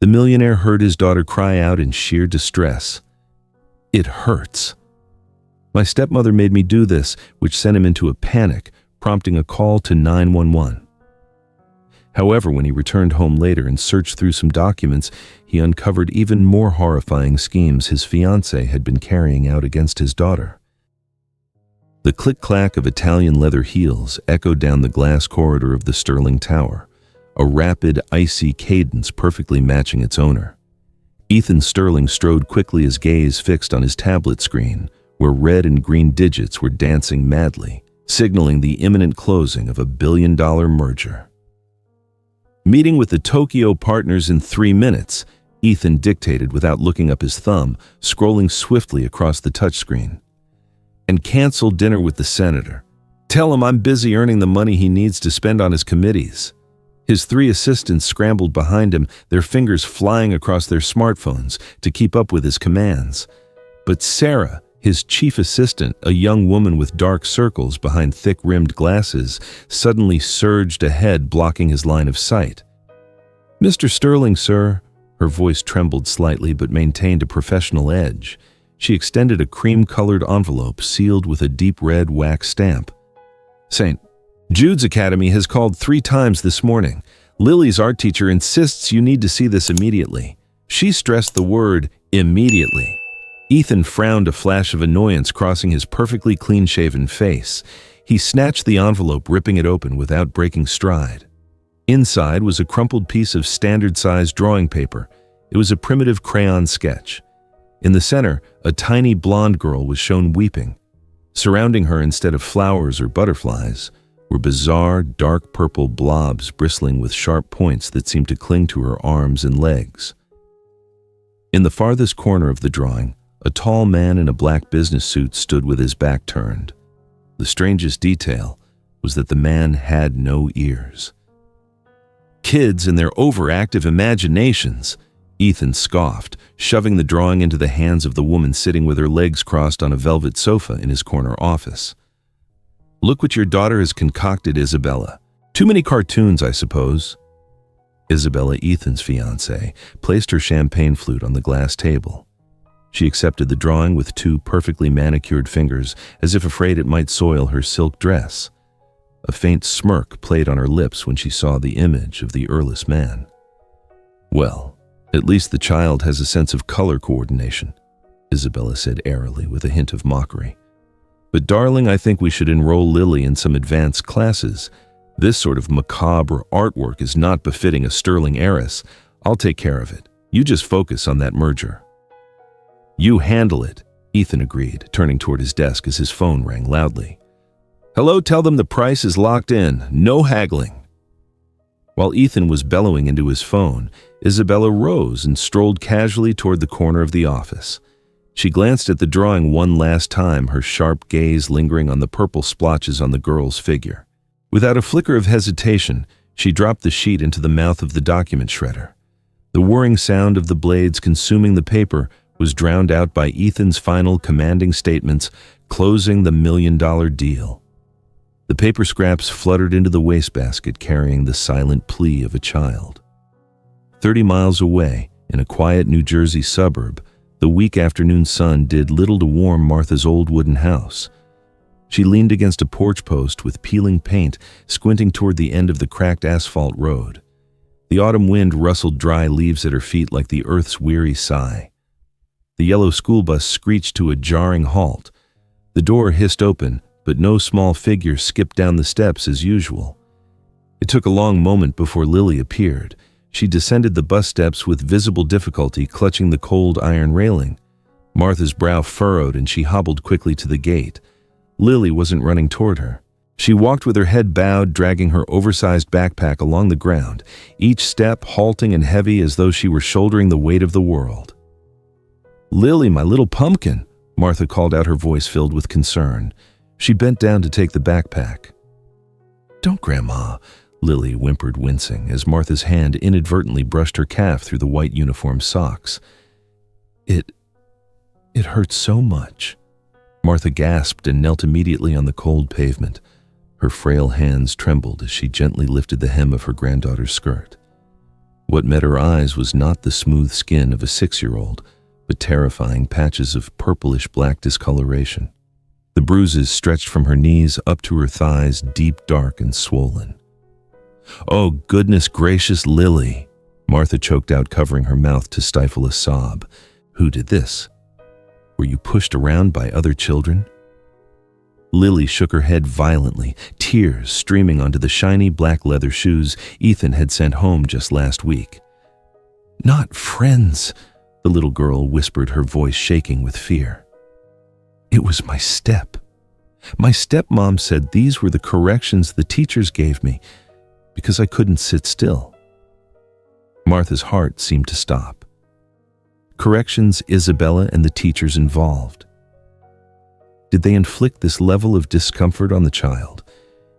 The millionaire heard his daughter cry out in sheer distress. "It hurts. My stepmother made me do this," which sent him into a panic, prompting a call to 911. However, when he returned home later and searched through some documents, he uncovered even more horrifying schemes his fiancée had been carrying out against his daughter. The click-clack of Italian leather heels echoed down the glass corridor of the Sterling Tower, a rapid, icy cadence perfectly matching its owner. Ethan Sterling strode quickly, his gaze fixed on his tablet screen, where red and green digits were dancing madly, signaling the imminent closing of a billion-dollar merger. Meeting with the Tokyo partners in 3 minutes, Ethan dictated without looking up his thumb, scrolling swiftly across the touchscreen. "And cancel dinner with the senator. Tell him I'm busy earning the money he needs to spend on his committees." His 3 assistants scrambled behind him, their fingers flying across their smartphones to keep up with his commands. But Sarah, his chief assistant, a young woman with dark circles behind thick-rimmed glasses, suddenly surged ahead, blocking his line of sight. "Mr. Sterling, sir." Her voice trembled slightly but maintained a professional edge. She extended a cream-colored envelope sealed with a deep red wax stamp. "St. Jude's Academy has called 3 times this morning. Lily's art teacher insists you need to see this immediately." She stressed the word immediately. Ethan frowned, a flash of annoyance crossing his perfectly clean-shaven face. He snatched the envelope, ripping it open without breaking stride. Inside was a crumpled piece of standard-sized drawing paper. It was a primitive crayon sketch. In the center, a tiny blonde girl was shown weeping. Surrounding her, instead of flowers or butterflies, were bizarre, dark purple blobs bristling with sharp points that seemed to cling to her arms and legs. In the farthest corner of the drawing, a tall man in a black business suit stood with his back turned. The strangest detail was that the man had no ears. "Kids and their overactive imaginations," Ethan scoffed, shoving the drawing into the hands of the woman sitting with her legs crossed on a velvet sofa in his corner office. "Look what your daughter has concocted, Isabella. Too many cartoons, I suppose." Isabella, Ethan's fiancée, placed her champagne flute on the glass table. She accepted the drawing with 2 perfectly manicured fingers, as if afraid it might soil her silk dress. A faint smirk played on her lips when she saw the image of the earless man. "Well, at least the child has a sense of color coordination," Isabella said airily with a hint of mockery. "But darling, I think we should enroll Lily in some advanced classes. This sort of macabre artwork is not befitting a Sterling heiress. I'll take care of it. You just focus on that merger." "You handle it," Ethan agreed, turning toward his desk as his phone rang loudly. "Hello, tell them the price is locked in. No haggling." While Ethan was bellowing into his phone, Isabella rose and strolled casually toward the corner of the office. She glanced at the drawing one last time, her sharp gaze lingering on the purple splotches on the girl's figure. Without a flicker of hesitation, she dropped the sheet into the mouth of the document shredder. The whirring sound of the blades consuming the paper was drowned out by Ethan's final commanding statements, closing the $1 million deal. The paper scraps fluttered into the wastebasket, carrying the silent plea of a child. 30 miles away, in a quiet New Jersey suburb, the weak afternoon sun did little to warm Martha's old wooden house. She leaned against a porch post with peeling paint, squinting toward the end of the cracked asphalt road. The autumn wind rustled dry leaves at her feet like the earth's weary sigh. The yellow school bus screeched to a jarring halt. The door hissed open, but no small figure skipped down the steps as usual. It took a long moment before Lily appeared. She descended the bus steps with visible difficulty, clutching the cold iron railing. Martha's brow furrowed and she hobbled quickly to the gate. Lily wasn't running toward her. She walked with her head bowed, dragging her oversized backpack along the ground, each step halting and heavy as though she were shouldering the weight of the world. "Lily, my little pumpkin," Martha called out, her voice filled with concern. She bent down to take the backpack. "Don't, Grandma," Lily whimpered, wincing, as Martha's hand inadvertently brushed her calf through the white uniform socks. It hurts so much." Martha gasped and knelt immediately on the cold pavement. Her frail hands trembled as she gently lifted the hem of her granddaughter's skirt. What met her eyes was not the smooth skin of a 6-year-old, but terrifying patches of purplish-black discoloration. The bruises stretched from her knees up to her thighs, deep, dark, and swollen. "Oh, goodness gracious, Lily," Martha choked out, covering her mouth to stifle a sob. "Who did this? Were you pushed around by other children?" Lily shook her head violently, tears streaming onto the shiny black leather shoes Ethan had sent home just last week. "Not friends," the little girl whispered, her voice shaking with fear. "It was my step. My stepmom said these were the corrections the teachers gave me because I couldn't sit still." Martha's heart seemed to stop. Corrections Isabella and the teachers involved. Did they inflict this level of discomfort on the child?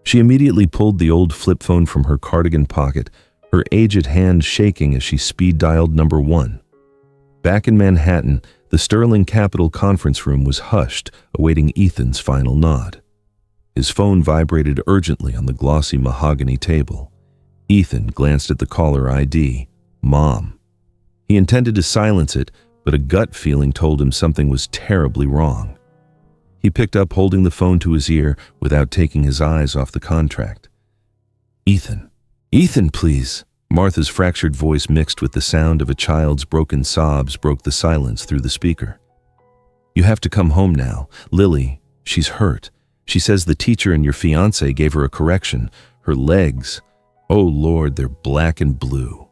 She immediately pulled the old flip phone from her cardigan pocket, her aged hand shaking as she speed-dialed number 1. Back in Manhattan, the Sterling Capitol conference room was hushed, awaiting Ethan's final nod. His phone vibrated urgently on the glossy mahogany table. Ethan glanced at the caller ID, Mom. He intended to silence it, but a gut feeling told him something was terribly wrong. He picked up, holding the phone to his ear without taking his eyes off the contract. "Ethan. Ethan, please." Martha's fractured voice mixed with the sound of a child's broken sobs broke the silence through the speaker. "You have to come home now. Lily, she's hurt. She says the teacher and your fiancé gave her a correction. Her legs, oh Lord, they're black and blue."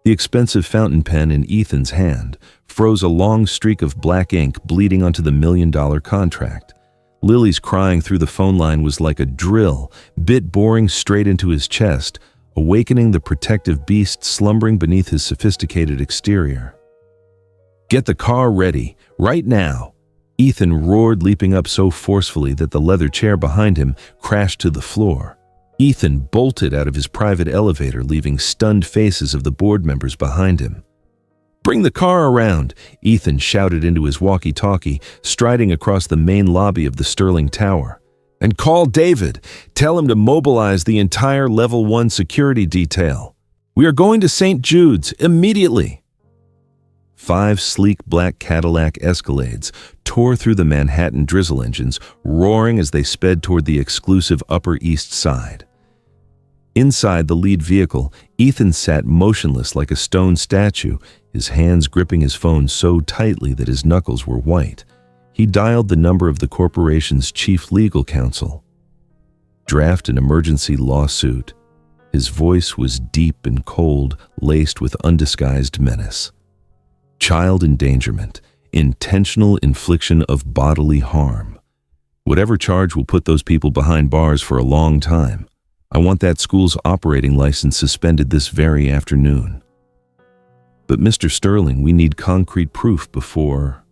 The expensive fountain pen in Ethan's hand froze a long streak of black ink bleeding onto the $1 million contract. Lily's crying through the phone line was like a drill, bit boring straight into his chest, awakening the protective beast slumbering beneath his sophisticated exterior. "Get the car ready, right now!" Ethan roared, leaping up so forcefully that the leather chair behind him crashed to the floor. Ethan bolted out of his private elevator, leaving stunned faces of the board members behind him. "Bring the car around," Ethan shouted into his walkie-talkie, striding across the main lobby of the Sterling Tower. "And call David. Tell him to mobilize the entire Level 1 security detail. We are going to St. Jude's immediately." 5 sleek black Cadillac Escalades tore through the Manhattan drizzle engines, roaring as they sped toward the exclusive Upper East Side. Inside the lead vehicle, Ethan sat motionless like a stone statue, his hands gripping his phone so tightly that his knuckles were white. He dialed the number of the corporation's chief legal counsel. "Draft an emergency lawsuit." His voice was deep and cold, laced with undisguised menace. "Child endangerment, intentional infliction of bodily harm. Whatever charge will put those people behind bars for a long time. I want that school's operating license suspended this very afternoon." "But Mr. Sterling, we need concrete proof before—"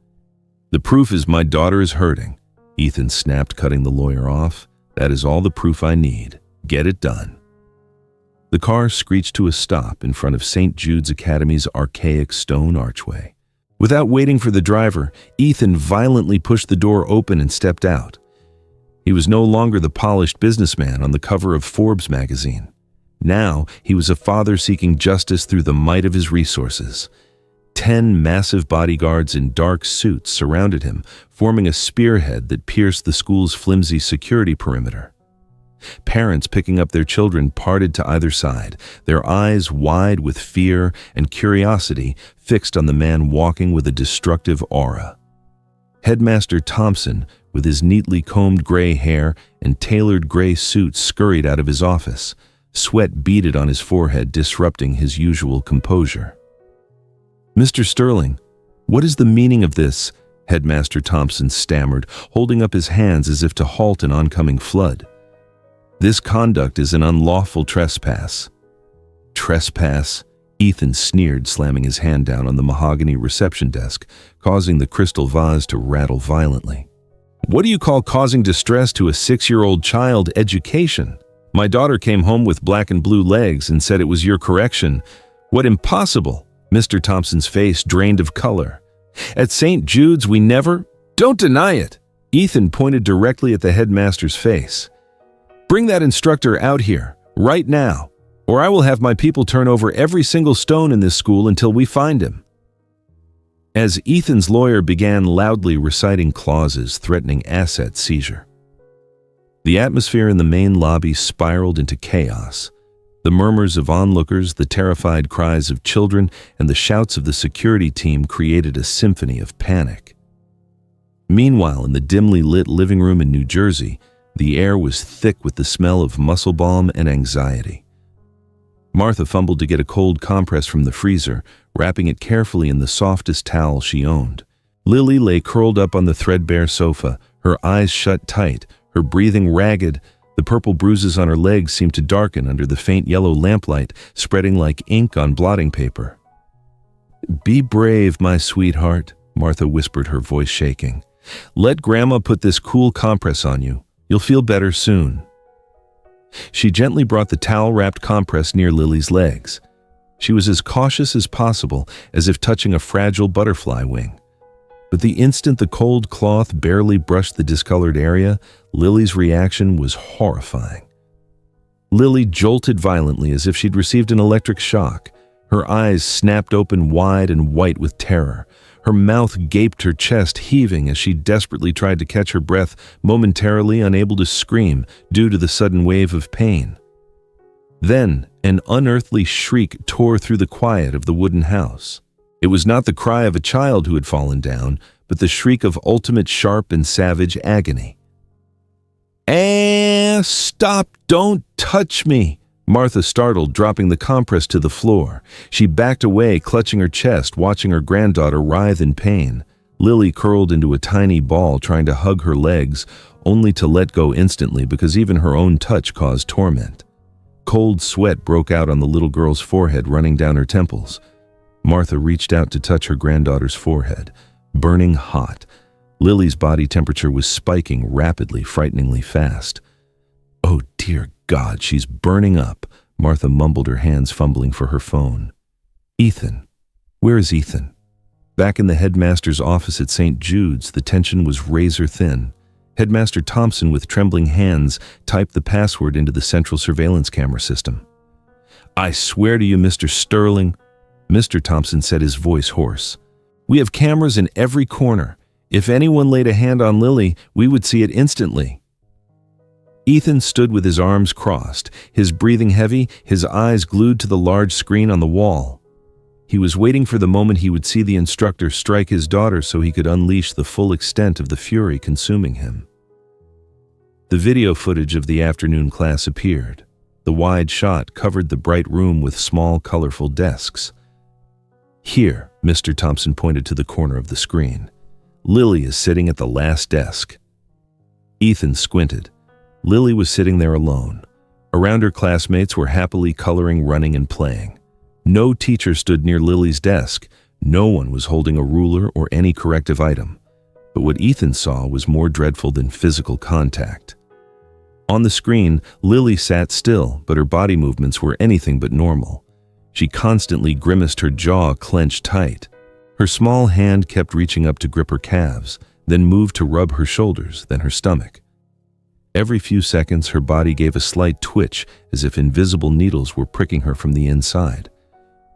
"The proof is my daughter is hurting," Ethan snapped, cutting the lawyer off. "That is all the proof I need. Get it done." The car screeched to a stop in front of St. Jude's Academy's archaic stone archway. Without waiting for the driver, Ethan violently pushed the door open and stepped out. He was no longer the polished businessman on the cover of Forbes magazine. Now he was a father seeking justice through the might of his resources. 10 massive bodyguards in dark suits surrounded him, forming a spearhead that pierced the school's flimsy security perimeter. Parents picking up their children parted to either side, their eyes wide with fear and curiosity fixed on the man walking with a destructive aura. Headmaster Thompson, with his neatly combed gray hair and tailored gray suit, scurried out of his office. Sweat beaded on his forehead, disrupting his usual composure. "Mr. Sterling, what is the meaning of this?" Headmaster Thompson stammered, holding up his hands as if to halt an oncoming flood. "This conduct is an unlawful trespass." "Trespass?" Ethan sneered, slamming his hand down on the mahogany reception desk, causing the crystal vase to rattle violently. "What do you call causing distress to a 6-year-old child? Education? My daughter came home with black and blue legs and said it was your correction. What impossible!" Mr. Thompson's face drained of color. "At St. Jude's we never—" "Don't deny it!" Ethan pointed directly at the headmaster's face. "Bring that instructor out here, right now." or I will have my people turn over every single stone in this school until we find him." As Ethan's lawyer began loudly reciting clauses threatening asset seizure, the atmosphere in the main lobby spiraled into chaos. The murmurs of onlookers, the terrified cries of children, and the shouts of the security team created a symphony of panic. Meanwhile, in the dimly lit living room in New Jersey, the air was thick with the smell of muscle balm and anxiety. Martha fumbled to get a cold compress from the freezer, wrapping it carefully in the softest towel she owned. Lily lay curled up on the threadbare sofa, her eyes shut tight, her breathing ragged. The purple bruises on her legs seemed to darken under the faint yellow lamplight, spreading like ink on blotting paper. "Be brave, my sweetheart," Martha whispered, her voice shaking. "Let Grandma put this cool compress on you. You'll feel better soon." She gently brought the towel-wrapped compress near Lily's legs. She was as cautious as possible, as if touching a fragile butterfly wing. But the instant the cold cloth barely brushed the discolored area, Lily's reaction was horrifying. Lily jolted violently as if she'd received an electric shock. Her eyes snapped open wide and white with terror. Her mouth gaped, her chest heaving as she desperately tried to catch her breath, momentarily unable to scream due to the sudden wave of pain. Then, an unearthly shriek tore through the quiet of the wooden house. It was not the cry of a child who had fallen down, but the shriek of ultimate sharp and savage agony. Stop! Don't touch me!" Martha startled, dropping the compress to the floor. She backed away, clutching her chest, watching her granddaughter writhe in pain. Lily curled into a tiny ball, trying to hug her legs, only to let go instantly because even her own touch caused torment. Cold sweat broke out on the little girl's forehead, running down her temples. Martha reached out to touch her granddaughter's forehead, burning hot. Lily's body temperature was spiking rapidly, frighteningly fast. "Oh dear God, she's burning up," Martha mumbled, her hands fumbling for her phone. "Ethan. Where is Ethan?" Back in the headmaster's office at St. Jude's, the tension was razor thin. Headmaster Thompson, with trembling hands, typed the password into the central surveillance camera system. "I swear to you, Mr. Sterling," Mr. Thompson said, his voice hoarse, "we have cameras in every corner. If anyone laid a hand on Lily, we would see it instantly." Ethan stood with his arms crossed, his breathing heavy, his eyes glued to the large screen on the wall. He was waiting for the moment he would see the instructor strike his daughter so he could unleash the full extent of the fury consuming him. The video footage of the afternoon class appeared. The wide shot covered the bright room with small, colorful desks. "Here," Mr. Thompson pointed to the corner of the screen. "Lily is sitting at the last desk." Ethan squinted. Lily was sitting there alone. Around her, classmates were happily coloring, running, and playing. No teacher stood near Lily's desk. No one was holding a ruler or any corrective item. But what Ethan saw was more dreadful than physical contact. On the screen, Lily sat still, but her body movements were anything but normal. She constantly grimaced, her jaw clenched tight. Her small hand kept reaching up to grip her calves, then moved to rub her shoulders, then her stomach. Every few seconds, her body gave a slight twitch, as if invisible needles were pricking her from the inside.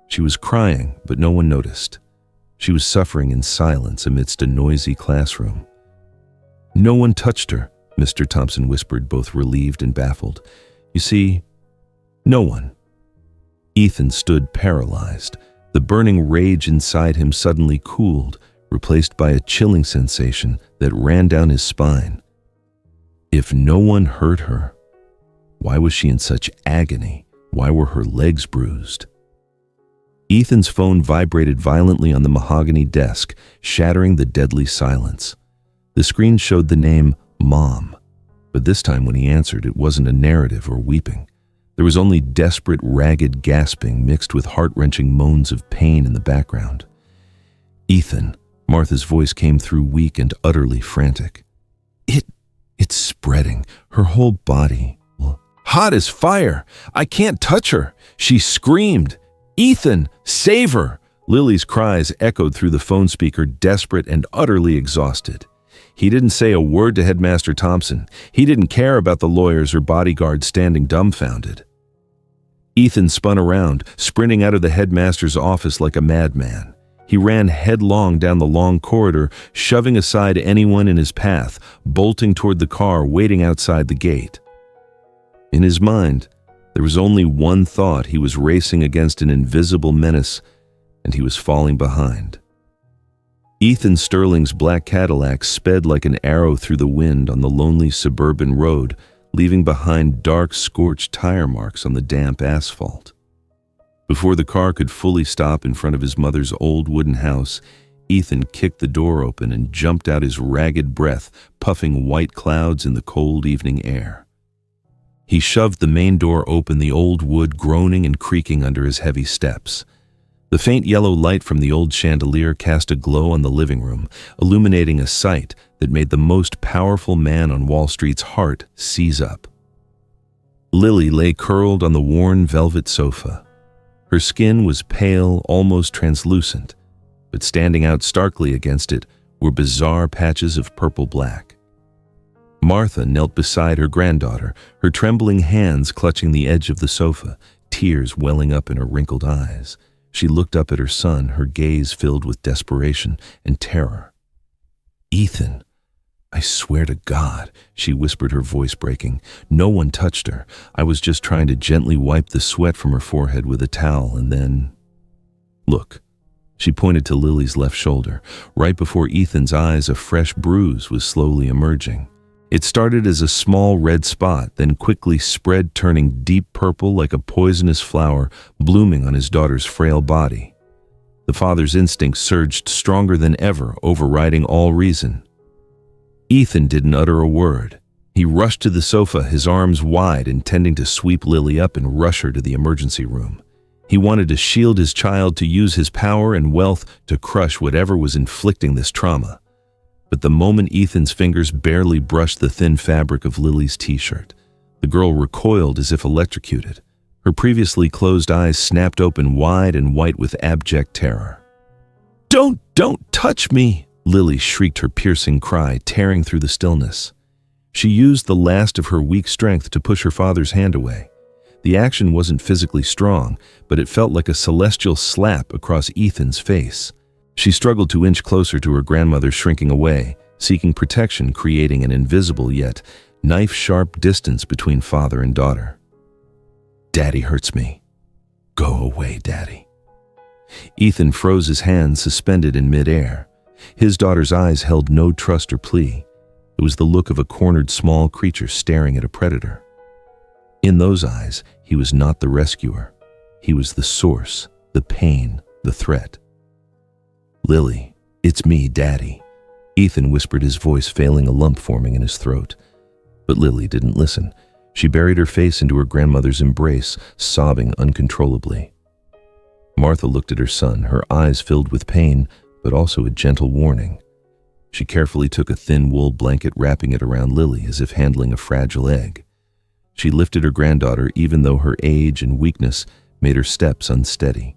She was crying, but no one noticed. She was suffering in silence amidst a noisy classroom. "No one touched her," Mr. Thompson whispered, both relieved and baffled. "You see, no one." Ethan stood paralyzed. The burning rage inside him suddenly cooled, replaced by a chilling sensation that ran down his spine. If no one hurt her, why was she in such agony? Why were her legs bruised? Ethan's phone vibrated violently on the mahogany desk, shattering the deadly silence. The screen showed the name Mom, but this time when he answered, it wasn't a narrative or weeping. There was only desperate, ragged gasping mixed with heart-wrenching moans of pain in the background. "Ethan," Martha's voice came through, weak and utterly frantic. It's spreading, her whole body. Hot as fire. I can't touch her." She screamed. "Ethan, save her!" Lily's cries echoed through the phone speaker, desperate and utterly exhausted. He didn't say a word to Headmaster Thompson. He didn't care about the lawyers or bodyguards standing dumbfounded. Ethan spun around, sprinting out of the headmaster's office like a madman. He ran headlong down the long corridor, shoving aside anyone in his path, bolting toward the car waiting outside the gate. In his mind, there was only one thought: he was racing against an invisible menace, and he was falling behind. Ethan Sterling's black Cadillac sped like an arrow through the wind on the lonely suburban road, leaving behind dark, scorched tire marks on the damp asphalt. Before the car could fully stop in front of his mother's old wooden house, Ethan kicked the door open and jumped out, his ragged breath puffing white clouds in the cold evening air. He shoved the main door open, the old wood groaning and creaking under his heavy steps. The faint yellow light from the old chandelier cast a glow on the living room, illuminating a sight that made the most powerful man on Wall Street's heart seize up. Lily lay curled on the worn velvet sofa. Her skin was pale, almost translucent, but standing out starkly against it were bizarre patches of purple-black. Martha knelt beside her granddaughter, her trembling hands clutching the edge of the sofa, tears welling up in her wrinkled eyes. She looked up at her son, her gaze filled with desperation and terror. "Ethan, I swear to God," she whispered, her voice breaking. "No one touched her. I was just trying to gently wipe the sweat from her forehead with a towel, and then... Look." She pointed to Lily's left shoulder. Right before Ethan's eyes, a fresh bruise was slowly emerging. It started as a small red spot, then quickly spread, turning deep purple like a poisonous flower blooming on his daughter's frail body. The father's instinct surged stronger than ever, overriding all reason. Ethan didn't utter a word. He rushed to the sofa, his arms wide, intending to sweep Lily up and rush her to the emergency room. He wanted to shield his child, to use his power and wealth to crush whatever was inflicting this trauma. But the moment Ethan's fingers barely brushed the thin fabric of Lily's t-shirt, the girl recoiled as if electrocuted. Her previously closed eyes snapped open wide and white with abject terror. Don't touch me!" Lily shrieked, her piercing cry tearing through the stillness. She used the last of her weak strength to push her father's hand away. The action wasn't physically strong, but it felt like a celestial slap across Ethan's face. She struggled to inch closer to her grandmother, shrinking away, seeking protection, creating an invisible yet knife-sharp distance between father and daughter. "Daddy hurts me. Go away, Daddy." Ethan froze, his hands suspended in midair. His daughter's eyes held no trust or plea. It was the look of a cornered small creature staring at a predator. In those eyes, he was not the rescuer. He was the source, the pain, the threat. "Lily, it's me, Daddy," Ethan whispered, his voice failing, a lump forming in his throat. But Lily didn't listen. She buried her face into her grandmother's embrace, sobbing uncontrollably. Martha looked at her son, her eyes filled with pain, but also a gentle warning. She carefully took a thin wool blanket, wrapping it around Lily as if handling a fragile egg. She lifted her granddaughter, even though her age and weakness made her steps unsteady.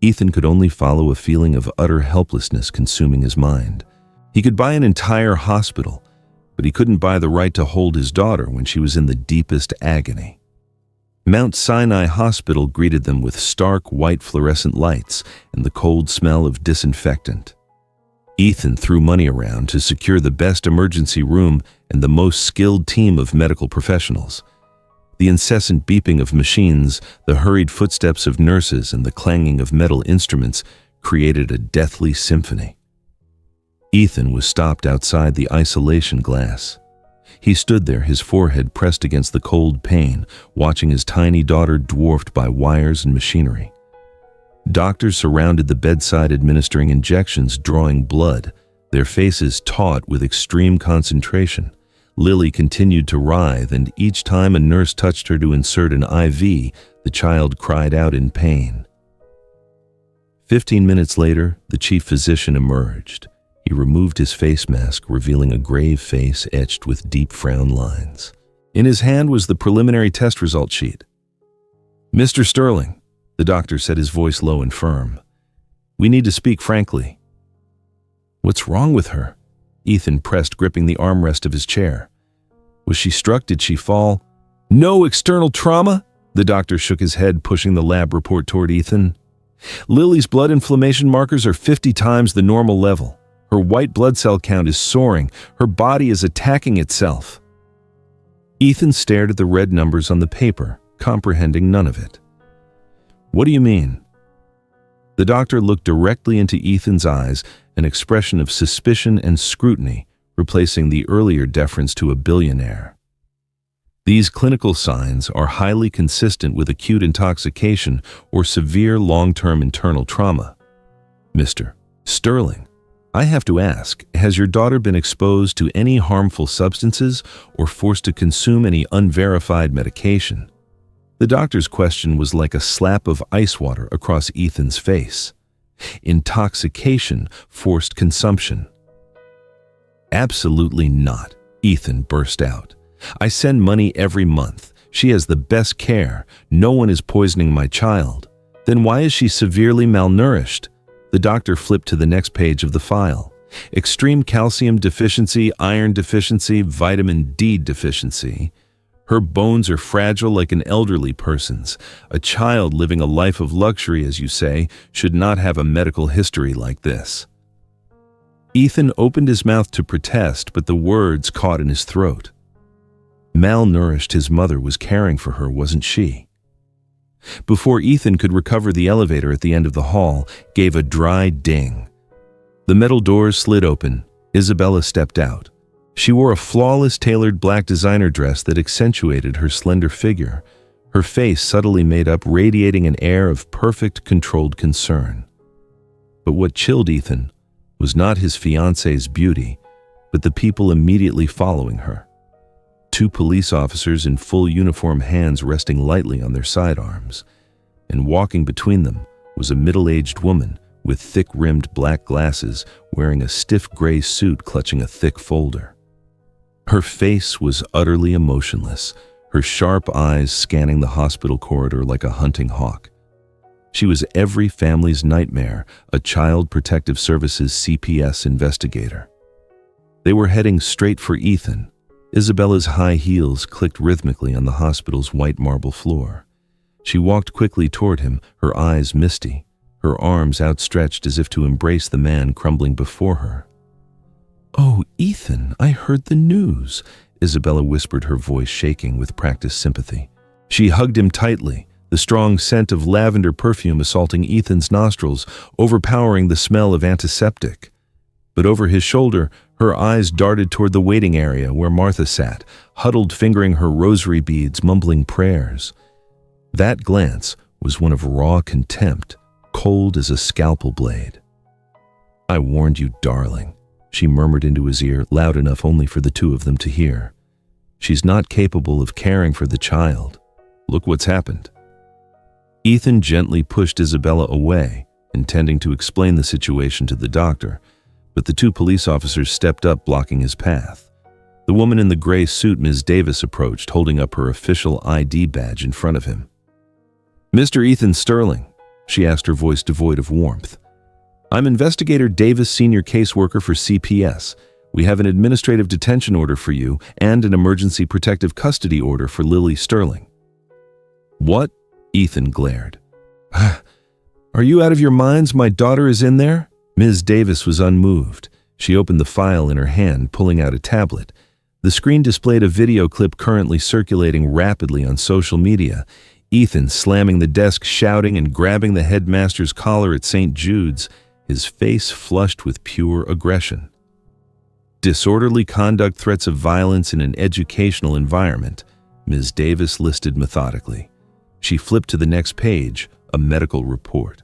Ethan could only follow a feeling of utter helplessness consuming his mind. He could buy an entire hospital, but he couldn't buy the right to hold his daughter when she was in the deepest agony. Mount Sinai Hospital greeted them with stark white fluorescent lights and the cold smell of disinfectant. Ethan threw money around to secure the best emergency room and the most skilled team of medical professionals. The incessant beeping of machines, the hurried footsteps of nurses, and the clanging of metal instruments created a deathly symphony. Ethan was stopped outside the isolation glass. He stood there, his forehead pressed against the cold pane, watching his tiny daughter dwarfed by wires and machinery. Doctors surrounded the bedside, administering injections, drawing blood, their faces taut with extreme concentration. Lily continued to writhe, and each time a nurse touched her to insert an IV, the child cried out in pain. 15 minutes later, the chief physician emerged. He removed his face mask, revealing a grave face etched with deep frown lines. In his hand was the preliminary test result sheet. "Mr. Sterling," the doctor said, his voice low and firm, "we need to speak frankly." "What's wrong with her?" Ethan pressed, gripping the armrest of his chair. "Was she struck? Did she fall?" "No external trauma," The doctor shook his head, pushing the lab report toward Ethan. Lily's blood inflammation markers are 50 times the normal level. Her white blood cell count is soaring. Her body is attacking itself. Ethan stared at the red numbers on the paper, comprehending none of it. What do you mean? The doctor looked directly into Ethan's eyes, an expression of suspicion and scrutiny, replacing the earlier deference to a billionaire. These clinical signs are highly consistent with acute intoxication or severe long-term internal trauma. Mr. Sterling, I have to ask, has your daughter been exposed to any harmful substances or forced to consume any unverified medication? The doctor's question was like a slap of ice water across Ethan's face. Intoxication, forced consumption. Absolutely not, Ethan burst out. I send money every month. She has the best care. No one is poisoning my child. Then why is she severely malnourished? The doctor flipped to the next page of the file. Extreme calcium deficiency, iron deficiency, vitamin D deficiency. Her bones are fragile like an elderly person's. A child living a life of luxury, as you say, should not have a medical history like this. Ethan opened his mouth to protest, but the words caught in his throat. Malnourished, his mother was caring for her, wasn't she? Before Ethan could recover, the elevator at the end of the hall gave a dry ding. The metal doors slid open. Isabella stepped out. She wore a flawless tailored black designer dress that accentuated her slender figure, her face subtly made up, radiating an air of perfect, controlled concern. But what chilled Ethan was not his fiancée's beauty, but the people immediately following her. 2 police officers in full uniform, hands resting lightly on their sidearms, and walking between them was a middle-aged woman with thick-rimmed black glasses, wearing a stiff gray suit, clutching a thick folder. Her face was utterly emotionless, her sharp eyes scanning the hospital corridor like a hunting hawk. She was every family's nightmare, a Child Protective Services CPS investigator. They were heading straight for Ethan. Isabella's high heels clicked rhythmically on the hospital's white marble floor. She walked quickly toward him, her eyes misty, her arms outstretched as if to embrace the man crumbling before her. "Oh, Ethan, I heard the news," Isabella whispered, her voice shaking with practiced sympathy. She hugged him tightly, the strong scent of lavender perfume assaulting Ethan's nostrils, overpowering the smell of antiseptic. But over his shoulder, her eyes darted toward the waiting area where Martha sat, huddled, fingering her rosary beads, mumbling prayers. That glance was one of raw contempt, cold as a scalpel blade. "I warned you, darling," she murmured into his ear, loud enough only for the 2 of them to hear. "She's not capable of caring for the child. Look what's happened." Ethan gently pushed Isabella away, intending to explain the situation to the doctor, but the 2 police officers stepped up, blocking his path. The woman in the gray suit, Ms. Davis, approached, holding up her official ID badge in front of him. "Mr. Ethan Sterling," she asked, her voice devoid of warmth. "I'm Investigator Davis, senior caseworker for CPS. We have an administrative detention order for you and an emergency protective custody order for Lily Sterling." "What?" Ethan glared. "Are you out of your minds? My daughter is in there?" Ms. Davis was unmoved. She opened the file in her hand, pulling out a tablet. The screen displayed a video clip currently circulating rapidly on social media. Ethan slamming the desk, shouting and grabbing the headmaster's collar at St. Jude's, his face flushed with pure aggression. "Disorderly conduct, threats of violence in an educational environment," Ms. Davis listed methodically. She flipped to the next page, a medical report.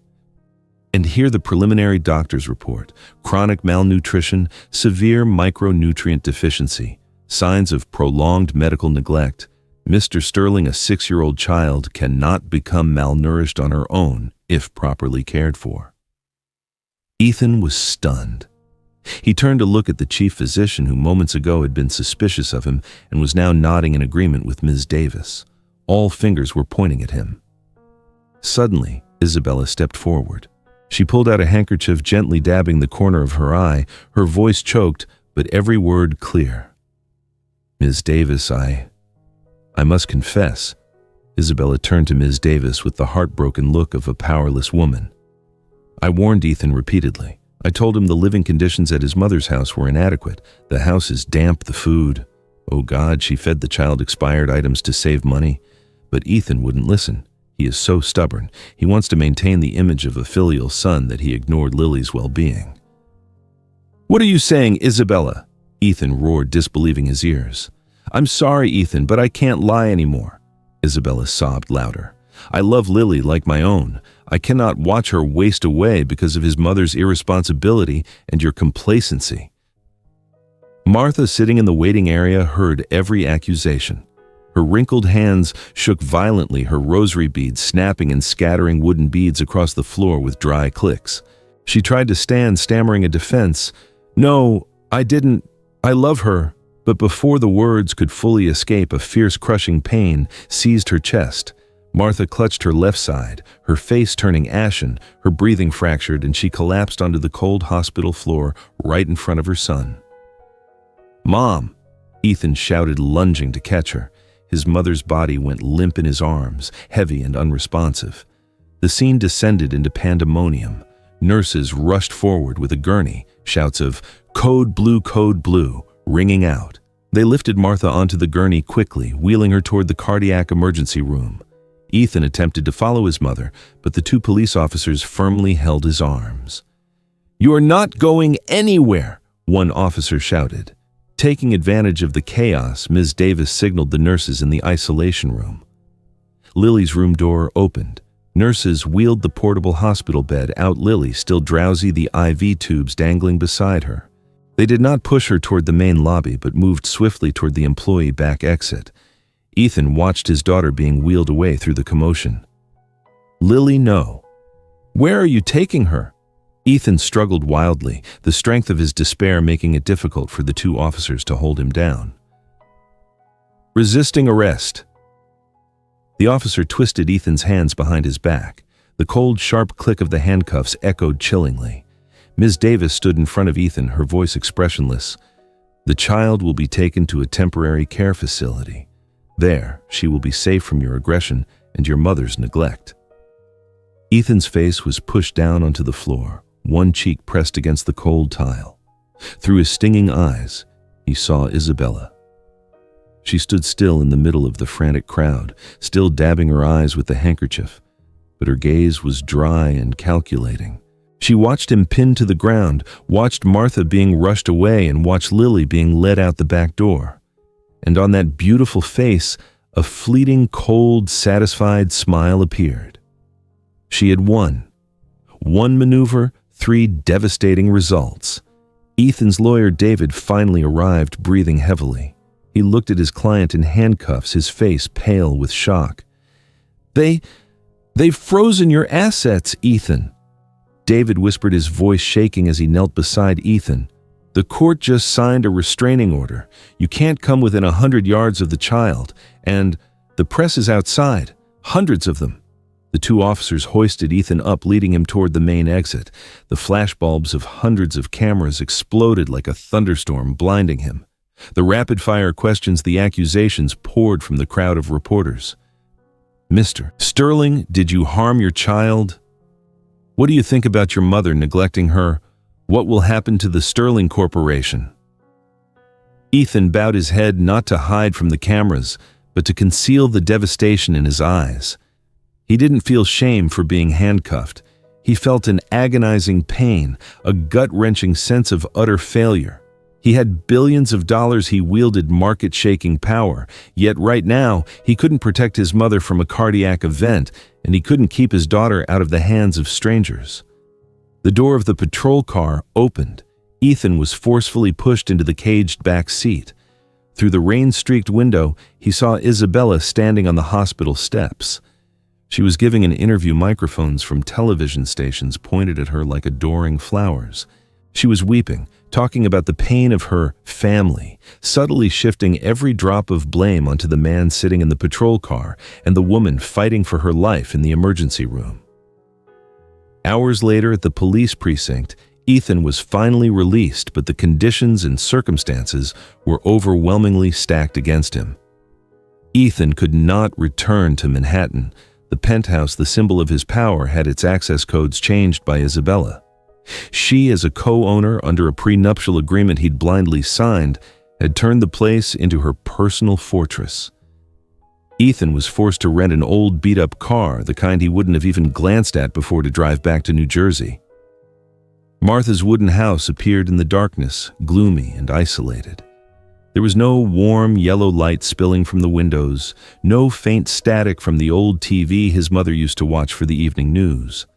"And here the preliminary doctor's report: chronic malnutrition, severe micronutrient deficiency, signs of prolonged medical neglect. Mr. Sterling, a 6-year-old child, cannot become malnourished on her own if properly cared for." Ethan was stunned. He turned to look at the chief physician, who moments ago had been suspicious of him and was now nodding in agreement with Ms. Davis. All fingers were pointing at him. Suddenly, Isabella stepped forward. She pulled out a handkerchief, gently dabbing the corner of her eye, her voice choked, but every word clear. "Ms. Davis, I must confess, Isabella turned to Ms. Davis with the heartbroken look of a powerless woman. I warned Ethan repeatedly. I told him the living conditions at his mother's house were inadequate. The house is damp, the food. Oh God, she fed the child expired items to save money. But Ethan wouldn't listen. He is so stubborn. He wants to maintain the image of a filial son that he ignored Lily's well-being. "What are you saying, Isabella?" Ethan roared, disbelieving his ears. "I'm sorry, Ethan, but I can't lie anymore." Isabella sobbed louder. "I love Lily like my own. I cannot watch her waste away because of his mother's irresponsibility and your complacency." Martha, sitting in the waiting area, heard every accusation. Her wrinkled hands shook violently, her rosary beads snapping and scattering wooden beads across the floor with dry clicks. She tried to stand, stammering a defense. "No, I didn't. I love her." But before the words could fully escape, a fierce, crushing pain seized her chest. Martha clutched her left side, her face turning ashen, her breathing fractured, and she collapsed onto the cold hospital floor right in front of her son. "Mom!" Ethan shouted, lunging to catch her. His mother's body went limp in his arms, heavy and unresponsive. The scene descended into pandemonium. Nurses rushed forward with a gurney, shouts of code blue," ringing out. They lifted Martha onto the gurney quickly, wheeling her toward the cardiac emergency room. Ethan attempted to follow his mother, but the two police officers firmly held his arms. "You are not going anywhere," one officer shouted. Taking advantage of the chaos, Ms. Davis signaled the nurses in the isolation room. Lily's room door opened. Nurses wheeled the portable hospital bed out Lily, still drowsy, the IV tubes dangling beside her. They did not push her toward the main lobby, but moved swiftly toward the employee back exit. Ethan watched his daughter being wheeled away through the commotion. "Lily, no." "Where are you taking her?" Ethan struggled wildly, the strength of his despair making it difficult for the two officers to hold him down. "Resisting arrest." The officer twisted Ethan's hands behind his back. The cold, sharp click of the handcuffs echoed chillingly. Ms. Davis stood in front of Ethan, her voice expressionless. "The child will be taken to a temporary care facility. There, she will be safe from your aggression and your mother's neglect." Ethan's face was pushed down onto the floor, one cheek pressed against the cold tile. Through his stinging eyes, he saw Isabella. She stood still in the middle of the frantic crowd, still dabbing her eyes with the handkerchief, but her gaze was dry and calculating. She watched him pinned to the ground, watched Martha being rushed away, and watched Lily being led out the back door. And on that beautiful face, a fleeting, cold, satisfied smile appeared. She had won. One maneuver, 3 devastating results. Ethan's lawyer, David, finally arrived, breathing heavily. He looked at his client in handcuffs, his face pale with shock. They've frozen your assets, Ethan." David whispered, his voice shaking as he knelt beside Ethan. "The court just signed a restraining order. You can't come within 100 yards of the child, and the press is outside, hundreds of them." The two officers hoisted Ethan up, leading him toward the main exit. The flashbulbs of hundreds of cameras exploded like a thunderstorm, blinding him. The rapid-fire questions, the accusations poured from the crowd of reporters. "Mr. Sterling, did you harm your child? What do you think about your mother neglecting her? What will happen to the Sterling Corporation?" Ethan bowed his head, not to hide from the cameras, but to conceal the devastation in his eyes. He didn't feel shame for being handcuffed. He felt an agonizing pain, a gut-wrenching sense of utter failure. He had billions of dollars, he wielded market-shaking power, yet right now he couldn't protect his mother from a cardiac event, and he couldn't keep his daughter out of the hands of strangers. The door of the patrol car opened. Ethan was forcefully pushed into the caged back seat. Through the rain-streaked window, he saw Isabella standing on the hospital steps. She was giving an interview, microphones from television stations pointed at her like adoring flowers. She was weeping, talking about the pain of her family, subtly shifting every drop of blame onto the man sitting in the patrol car and the woman fighting for her life in the emergency room. Hours later at the police precinct, Ethan was finally released, but the conditions and circumstances were overwhelmingly stacked against him. Ethan could not return to Manhattan. The penthouse, the symbol of his power, had its access codes changed by Isabella. She, as a co-owner under a prenuptial agreement he'd blindly signed, had turned the place into her personal fortress. Ethan was forced to rent an old beat-up car, the kind he wouldn't have even glanced at before, to drive back to New Jersey. Martha's wooden house appeared in the darkness, gloomy and isolated. There was no warm yellow light spilling from the windows, no faint static from the old TV his mother used to watch for the evening news.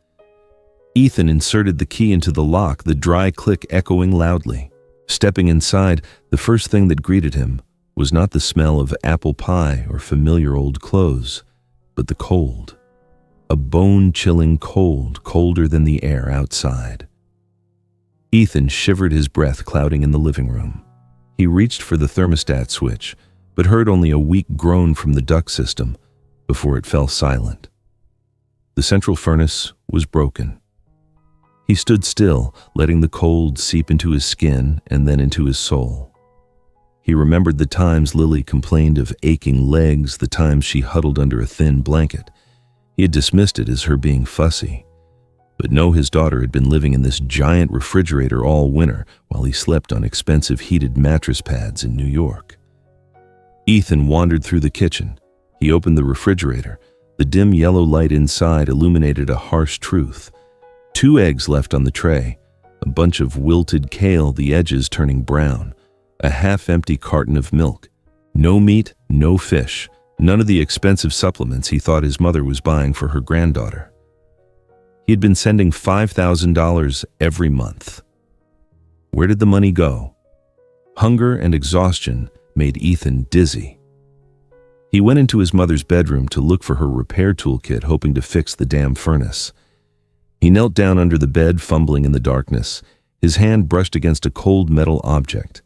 Ethan inserted the key into the lock, the dry click echoing loudly. Stepping inside, the first thing that greeted him was not the smell of apple pie or familiar old clothes, but the cold. A bone-chilling cold, colder than the air outside. Ethan shivered, his breath clouding in the living room. He reached for the thermostat switch, but heard only a weak groan from the duct system before it fell silent. The central furnace was broken. He stood still, letting the cold seep into his skin and then into his soul. He remembered the times Lily complained of aching legs, the times she huddled under a thin blanket. He had dismissed it as her being fussy. But no, his daughter had been living in this giant refrigerator all winter while he slept on expensive heated mattress pads in New York. Ethan wandered through the kitchen. He opened the refrigerator. The dim yellow light inside illuminated a harsh truth. 2 eggs left on the tray, a bunch of wilted kale, the edges turning brown, a half-empty carton of milk. No meat, no fish, none of the expensive supplements he thought his mother was buying for her granddaughter. He had been sending $5,000 every month. Where did the money go? Hunger and exhaustion made Ethan dizzy. He went into his mother's bedroom to look for her repair toolkit, hoping to fix the damn furnace. He knelt down under the bed, fumbling in the darkness. His hand brushed against a cold metal object.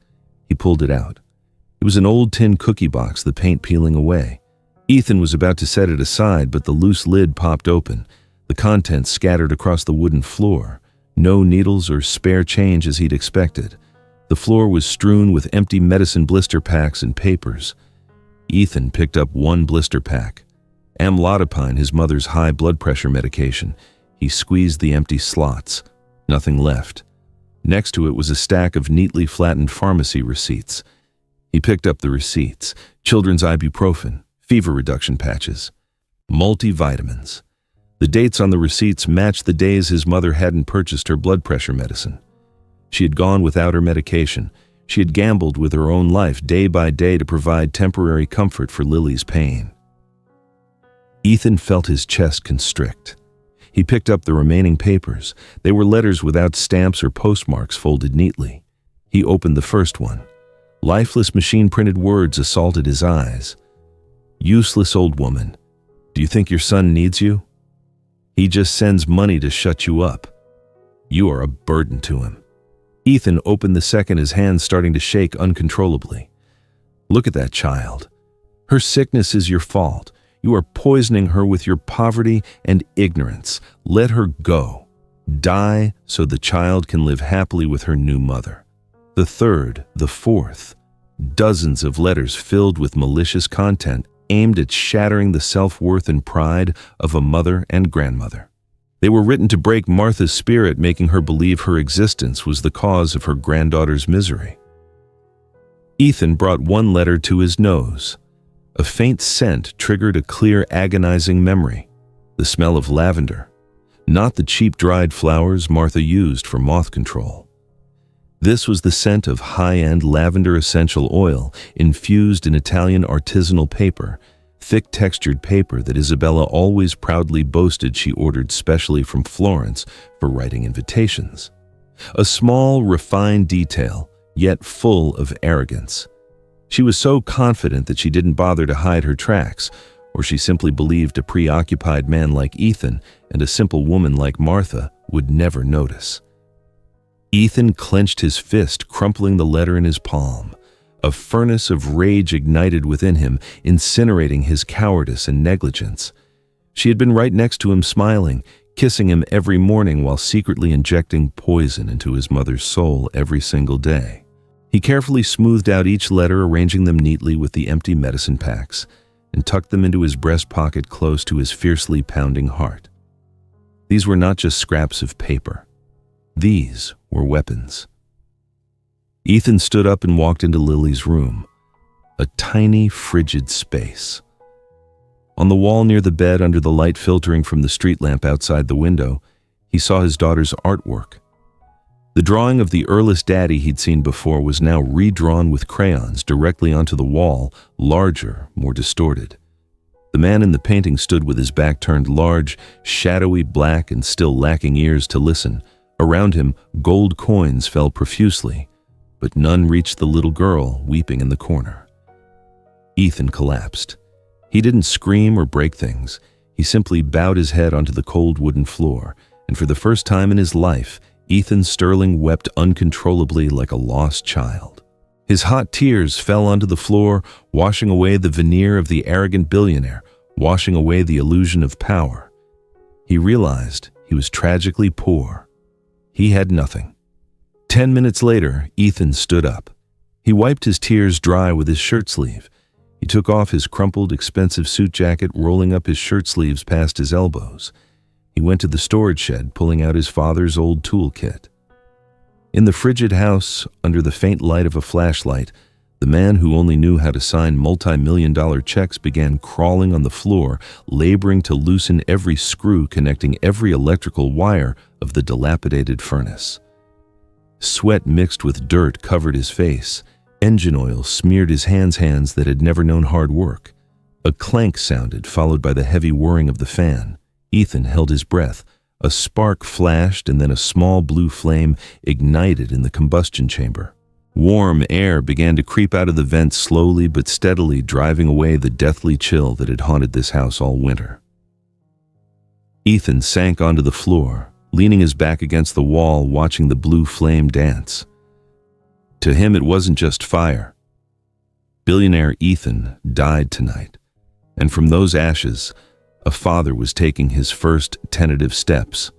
He pulled it out. It was an old tin cookie box, the paint peeling away. Ethan was about to set it aside, but the loose lid popped open. The contents scattered across the wooden floor. No needles or spare change as he'd expected. The floor was strewn with empty medicine blister packs and papers. Ethan picked up one blister pack. Amlodipine, his mother's high blood pressure medication. He squeezed the empty slots. Nothing left. Next to it was a stack of neatly flattened pharmacy receipts. He picked up the receipts. Children's ibuprofen, fever reduction patches, multivitamins. The dates on the receipts matched the days his mother hadn't purchased her blood pressure medicine. She had gone without her medication. She had gambled with her own life day by day to provide temporary comfort for Lily's pain. Ethan felt his chest constrict. He picked up the remaining papers. They were letters without stamps or postmarks, folded neatly. He opened the first one. Lifeless machine-printed words assaulted his eyes. Useless old woman. Do you think your son needs you? He just sends money to shut you up. You are a burden to him. Ethan opened the second, his hands starting to shake uncontrollably. Look at that child. Her sickness is your fault. You are poisoning her with your poverty and ignorance. Let her go. Die so the child can live happily with her new mother. The third, the fourth. Dozens of letters filled with malicious content aimed at shattering the self-worth and pride of a mother and grandmother. They were written to break Martha's spirit, making her believe her existence was the cause of her granddaughter's misery. Ethan brought one letter to his nose. A faint scent triggered a clear, agonizing memory. The smell of lavender, not the cheap dried flowers Martha used for moth control. This was the scent of high-end lavender essential oil infused in Italian artisanal paper, thick textured paper that Isabella always proudly boasted she ordered specially from Florence for writing invitations. A small, refined detail, yet full of arrogance. She was so confident that she didn't bother to hide her tracks, or she simply believed a preoccupied man like Ethan and a simple woman like Martha would never notice. Ethan clenched his fist, crumpling the letter in his palm. A furnace of rage ignited within him, incinerating his cowardice and negligence. She had been right next to him, smiling, kissing him every morning while secretly injecting poison into his mother's soul every single day. He carefully smoothed out each letter, arranging them neatly with the empty medicine packs. and tucked them into his breast pocket close to his fiercely pounding heart. These were not just scraps of paper. These were weapons. Ethan stood up and walked into Lily's room, a tiny, frigid space. On the wall near the bed, under the light filtering from the street lamp outside the window, he saw his daughter's artwork. The drawing of the Earless Daddy he'd seen before was now redrawn with crayons directly onto the wall, larger, more distorted. The man in the painting stood with his back turned, large, shadowy, black, and still lacking ears to listen. Around him, gold coins fell profusely, but none reached the little girl weeping in the corner. Ethan collapsed. He didn't scream or break things. He simply bowed his head onto the cold wooden floor, and for the first time in his life, Ethan Sterling wept uncontrollably like a lost child. His hot tears fell onto the floor, washing away the veneer of the arrogant billionaire, washing away the illusion of power. He realized he was tragically poor. He had nothing. 10 minutes later, Ethan stood up. He wiped his tears dry with his shirt sleeve. He took off his crumpled, expensive suit jacket, rolling up his shirt sleeves past his elbows. He went to the storage shed, pulling out his father's old toolkit. In the frigid house, under the faint light of a flashlight, the man who only knew how to sign multi-million-dollar checks began crawling on the floor, laboring to loosen every screw connecting every electrical wire of the dilapidated furnace. Sweat mixed with dirt covered his face. Engine oil smeared his hands that had never known hard work. A clank sounded, followed by the heavy whirring of the fan. Ethan held his breath. A spark flashed, and then a small blue flame ignited in the combustion chamber. Warm air began to creep out of the vents slowly but steadily, driving away the deathly chill that had haunted this house all winter. Ethan sank onto the floor, leaning his back against the wall, watching the blue flame dance. To him, it wasn't just fire. Billionaire Ethan died tonight, and from those ashes, a father was taking his first tentative steps.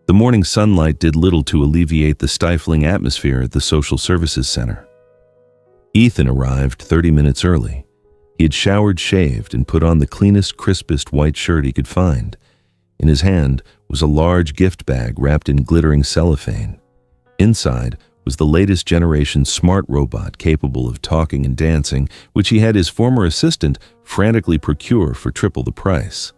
The morning sunlight did little to alleviate the stifling atmosphere at the Social Services Center. Ethan arrived 30 minutes early. He had showered, shaved, and put on the cleanest, crispest white shirt he could find. In his hand was a large gift bag wrapped in glittering cellophane. Inside was the latest generation smart robot capable of talking and dancing, which he had his former assistant frantically procure for triple the price.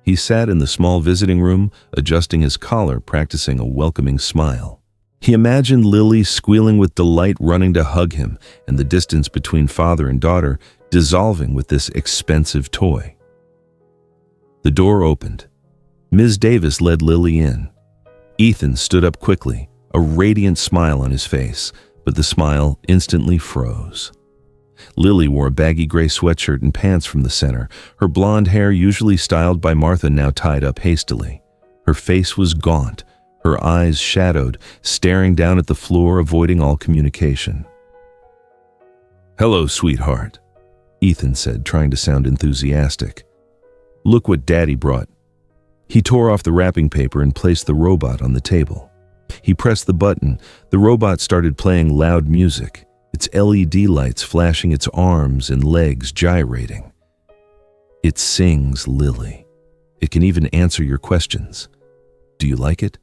He sat in the small visiting room, adjusting his collar, practicing a welcoming smile. He imagined Lily squealing with delight, running to hug him, and the distance between father and daughter dissolving with this expensive toy. The door opened. Ms. Davis led Lily in. Ethan stood up quickly, a radiant smile on his face, but the smile instantly froze. Lily wore a baggy gray sweatshirt and pants from the center, her blonde hair, usually styled by Martha, now tied up hastily. Her face was gaunt, her eyes shadowed, staring down at the floor, avoiding all communication. "Hello, sweetheart," Ethan said, trying to sound enthusiastic. "Look what Daddy brought." He tore off the wrapping paper and placed the robot on the table. He pressed the button. The robot started playing loud music, its LED lights flashing, its arms and legs gyrating. "It sings, Lily. It can even answer your questions. Do you like it?"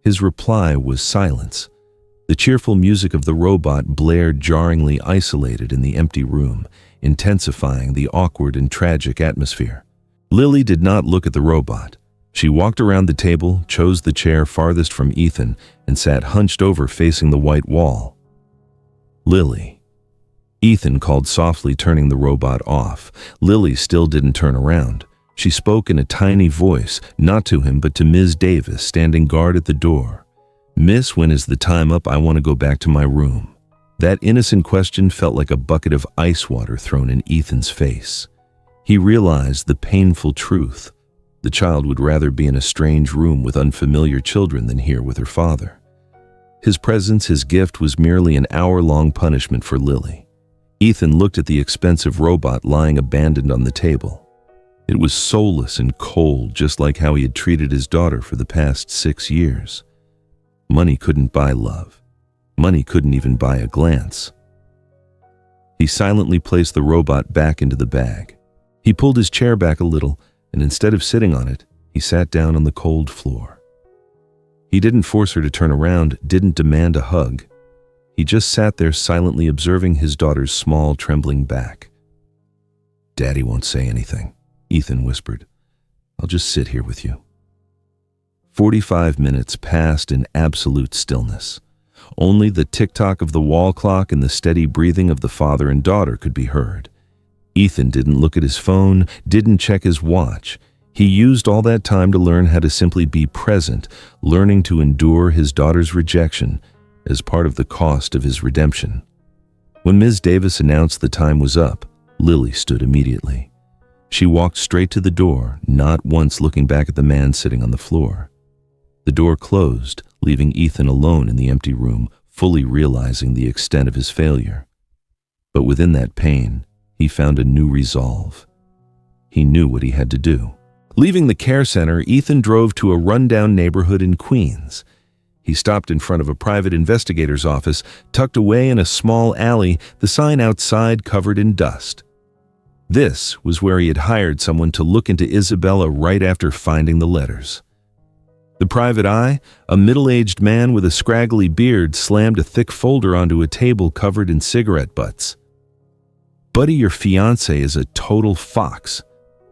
His reply was silence. The cheerful music of the robot blared jarringly, isolated in the empty room, intensifying the awkward and tragic atmosphere. Lily did not look at the robot. She walked around the table, chose the chair farthest from Ethan, and sat hunched over facing the white wall. "Lily." Ethan called softly, turning the robot off. Lily still didn't turn around. She spoke in a tiny voice, not to him but to Ms. Davis, standing guard at the door. "Miss, when is the time up? I want to go back to my room." That innocent question felt like a bucket of ice water thrown in Ethan's face. He realized the painful truth. The child would rather be in a strange room with unfamiliar children than here with her father. His presence, his gift, was merely an hour-long punishment for Lily. Ethan looked at the expensive robot lying abandoned on the table. It was soulless and cold, just like how he had treated his daughter for the past 6 years. Money couldn't buy love. Money couldn't even buy a glance. He silently placed the robot back into the bag. He pulled his chair back a little, and instead of sitting on it, he sat down on the cold floor. He didn't force her to turn around, didn't demand a hug. He just sat there silently observing his daughter's small, trembling back. "Daddy won't say anything," Ethan whispered. "I'll just sit here with you." 45 minutes passed in absolute stillness. Only the tick-tock of the wall clock and the steady breathing of the father and daughter could be heard. Ethan didn't look at his phone, didn't check his watch. He used all that time to learn how to simply be present, learning to endure his daughter's rejection as part of the cost of his redemption. When Ms. Davis announced the time was up, Lily stood immediately. She walked straight to the door, not once looking back at the man sitting on the floor. The door closed, leaving Ethan alone in the empty room, fully realizing the extent of his failure. But within that pain, he found a new resolve. He knew what he had to do. Leaving the care center, Ethan drove to a rundown neighborhood in Queens. He stopped in front of a private investigator's office, tucked away in a small alley, the sign outside covered in dust. This was where he had hired someone to look into Isabella right after finding the letters. The private eye, a middle-aged man with a scraggly beard, slammed a thick folder onto a table covered in cigarette butts. "Buddy, your fiancé is a total fox."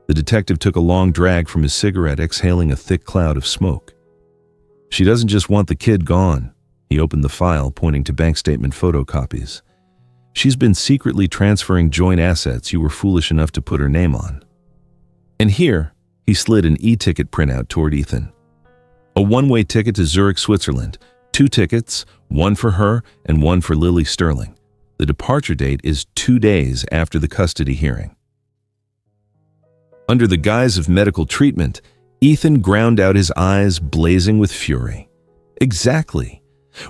The detective took a long drag from his cigarette, exhaling a thick cloud of smoke. "She doesn't just want the kid gone." He opened the file, pointing to bank statement photocopies. "She's been secretly transferring joint assets you were foolish enough to put her name on." And here, he slid an e-ticket printout toward Ethan. A one-way ticket to Zurich, Switzerland. 2 tickets, one for her and one for Lily Sterling. The departure date is 2 days after the custody hearing. Under the guise of medical treatment, Ethan ground out his eyes, blazing with fury. Exactly.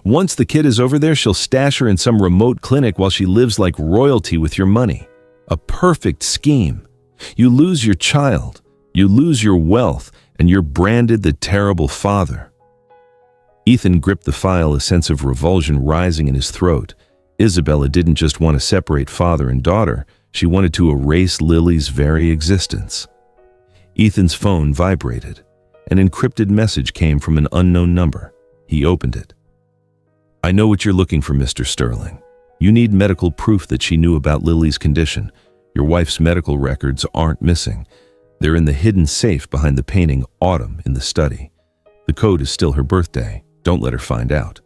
Once the kid is over there, she'll stash her in some remote clinic while she lives like royalty with your money. A perfect scheme. You lose your child, you lose your wealth, and you're branded the terrible father. Ethan gripped the file, a sense of revulsion rising in his throat. Isabella didn't just want to separate father and daughter, she wanted to erase Lily's very existence. Ethan's phone vibrated. An encrypted message came from an unknown number. He opened it. "I know what you're looking for, Mr. Sterling. You need medical proof that she knew about Lily's condition. Your wife's medical records aren't missing. They're in the hidden safe behind the painting Autumn in the study. The code is still her birthday. Don't let her find out."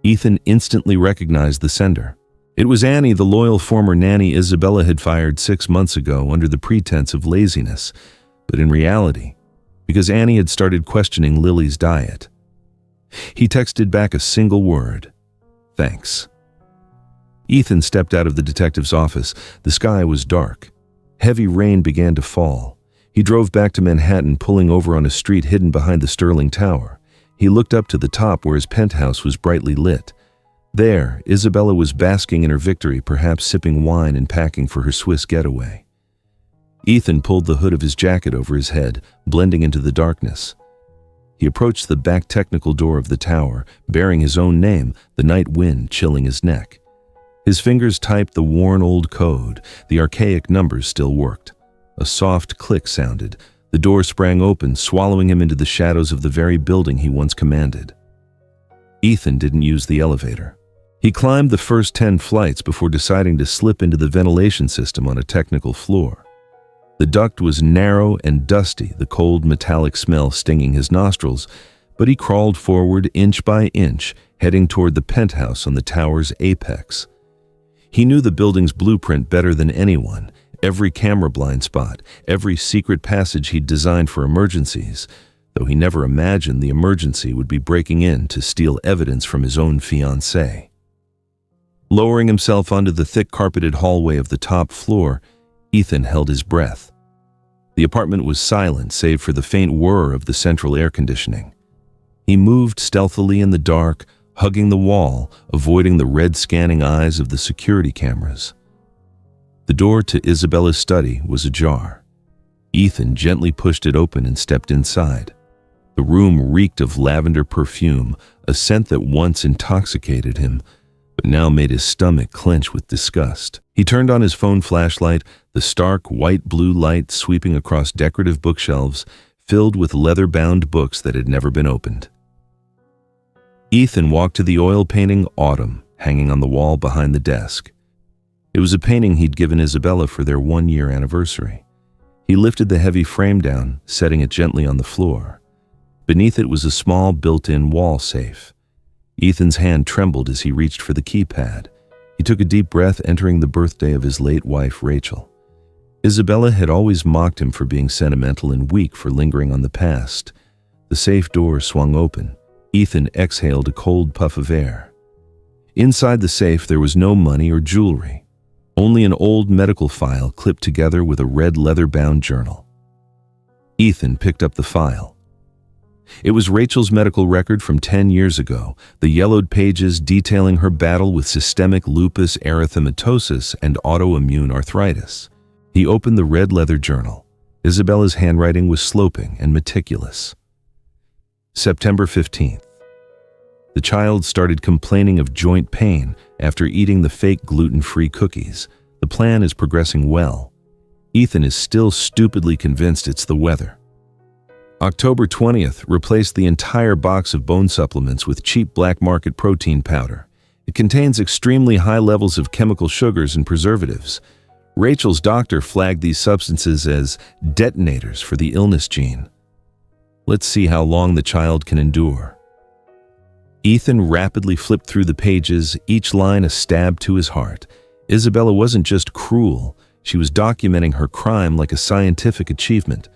Ethan instantly recognized the sender. It was Annie, the loyal former nanny Isabella had fired 6 months ago under the pretense of laziness, but in reality, because Annie had started questioning Lily's diet. He texted back a single word: "Thanks." Ethan stepped out of the detective's office. The sky was dark. Heavy rain began to fall. He drove back to Manhattan, pulling over on a street hidden behind the Sterling Tower. He looked up to the top where his penthouse was brightly lit. There, Isabella was basking in her victory, perhaps sipping wine and packing for her Swiss getaway. Ethan pulled the hood of his jacket over his head, blending into the darkness. He approached the back technical door of the tower, bearing his own name, the night wind chilling his neck. His fingers typed the worn old code. The archaic numbers still worked. A soft click sounded. The door sprang open, swallowing him into the shadows of the very building he once commanded. Ethan didn't use the elevator. He climbed the first 10 flights before deciding to slip into the ventilation system on a technical floor. The duct was narrow and dusty, the cold metallic smell stinging his nostrils, but he crawled forward inch by inch, heading toward the penthouse on the tower's apex. He knew the building's blueprint better than anyone, every camera blind spot, every secret passage he'd designed for emergencies, though he never imagined the emergency would be breaking in to steal evidence from his own fiancée. Lowering himself onto the thick carpeted hallway of the top floor, Ethan held his breath. The apartment was silent save for the faint whir of the central air conditioning. He moved stealthily in the dark, hugging the wall, avoiding the red scanning eyes of the security cameras. The door to Isabella's study was ajar. Ethan gently pushed it open and stepped inside. The room reeked of lavender perfume, a scent that once intoxicated him, but now made his stomach clench with disgust. He turned on his phone flashlight, the stark white-blue light sweeping across decorative bookshelves filled with leather-bound books that had never been opened. Ethan walked to the oil painting Autumn, hanging on the wall behind the desk. It was a painting he'd given Isabella for their 1-year anniversary. He lifted the heavy frame down, setting it gently on the floor. Beneath it was a small built-in wall safe. Ethan's hand trembled as he reached for the keypad. He took a deep breath, entering the birthday of his late wife, Rachel. Isabella had always mocked him for being sentimental and weak for lingering on the past. The safe door swung open. Ethan exhaled a cold puff of air. Inside the safe, there was no money or jewelry, only an old medical file clipped together with a red leather-bound journal. Ethan picked up the file. It was Rachel's medical record from 10 years ago, the yellowed pages detailing her battle with systemic lupus erythematosus and autoimmune arthritis. He opened the red leather journal. Isabella's handwriting was sloping and meticulous. September 15th. The child started complaining of joint pain after eating the fake gluten-free cookies. The plan is progressing well. Ethan is still stupidly convinced it's the weather. October 20th replaced the entire box of bone supplements with cheap black market protein powder. It contains extremely high levels of chemical sugars and preservatives. Rachel's doctor flagged these substances as detonators for the illness gene. Let's see how long the child can endure. Ethan rapidly flipped through the pages, each line a stab to his heart. Isabella wasn't just cruel, she was documenting her crime like a scientific achievement.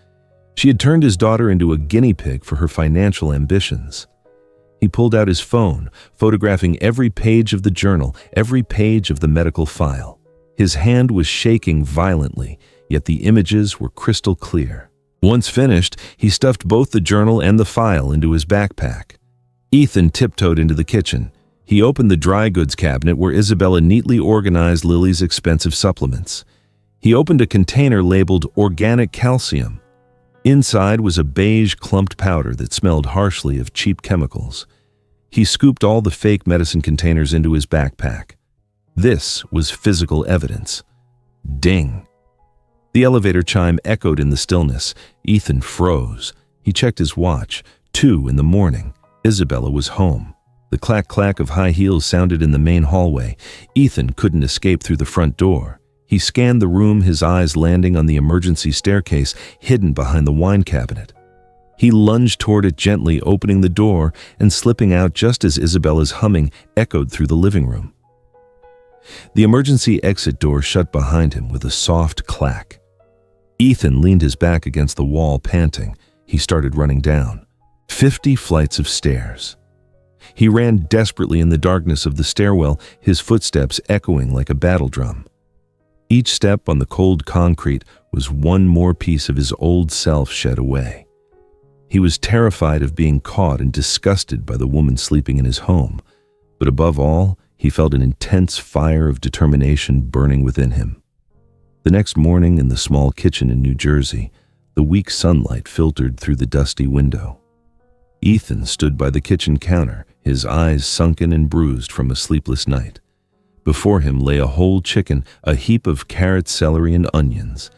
She had turned his daughter into a guinea pig for her financial ambitions. He pulled out his phone, photographing every page of the journal, every page of the medical file. His hand was shaking violently, yet the images were crystal clear. Once finished, he stuffed both the journal and the file into his backpack. Ethan tiptoed into the kitchen. He opened the dry goods cabinet where Isabella neatly organized Lily's expensive supplements. He opened a container labeled organic calcium. Inside was a beige clumped powder that smelled harshly of cheap chemicals. He scooped all the fake medicine containers into his backpack. This was physical evidence. Ding! The elevator chime echoed in the stillness. Ethan froze. He checked his watch. 2 in the morning. Isabella was home. The clack-clack of high heels sounded in the main hallway. Ethan couldn't escape through the front door. He scanned the room, his eyes landing on the emergency staircase hidden behind the wine cabinet. He lunged toward it gently, opening the door and slipping out just as Isabella's humming echoed through the living room. The emergency exit door shut behind him with a soft clack. Ethan leaned his back against the wall, panting. He started running down. 50 flights of stairs. He ran desperately in the darkness of the stairwell, his footsteps echoing like a battle drum. Each step on the cold concrete was one more piece of his old self shed away. He was terrified of being caught and disgusted by the woman sleeping in his home, but above all, he felt an intense fire of determination burning within him. The next morning in the small kitchen in New Jersey, the weak sunlight filtered through the dusty window. Ethan stood by the kitchen counter, his eyes sunken and bruised from a sleepless night. Before him lay a whole chicken, a heap of carrots, celery, and onions.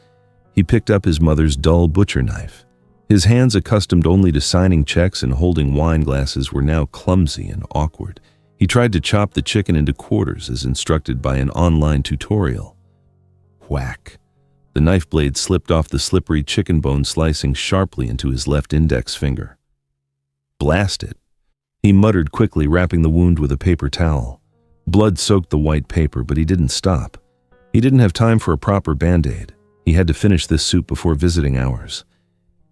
He picked up his mother's dull butcher knife. His hands, accustomed only to signing checks and holding wine glasses, were now clumsy and awkward. He tried to chop the chicken into quarters as instructed by an online tutorial. Whack! The knife blade slipped off the slippery chicken bone, slicing sharply into his left index finger. Blast it! He muttered quickly, wrapping the wound with a paper towel. Blood soaked the white paper, but he didn't stop. He didn't have time for a proper Band-Aid. He had to finish this soup before visiting hours.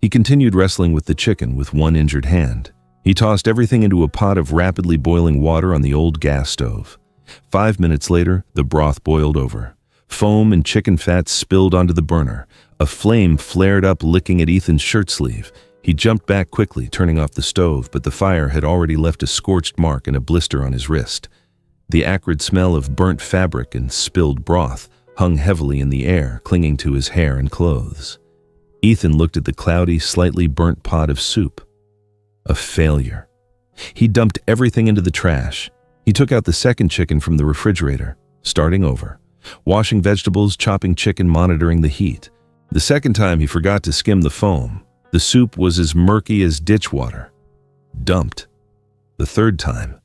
He continued wrestling with the chicken with one injured hand. He tossed everything into a pot of rapidly boiling water on the old gas stove. 5 minutes later, the broth boiled over. Foam and chicken fat spilled onto the burner. A flame flared up, licking at Ethan's shirt sleeve. He jumped back quickly, turning off the stove, but the fire had already left a scorched mark and a blister on his wrist. The acrid smell of burnt fabric and spilled broth hung heavily in the air, clinging to his hair and clothes. Ethan looked at the cloudy, slightly burnt pot of soup. A failure. He dumped everything into the trash. He took out the second chicken from the refrigerator, starting over. Washing vegetables, chopping chicken, monitoring the heat. The second time he forgot to skim the foam. The soup was as murky as ditch water. Dumped. The third time.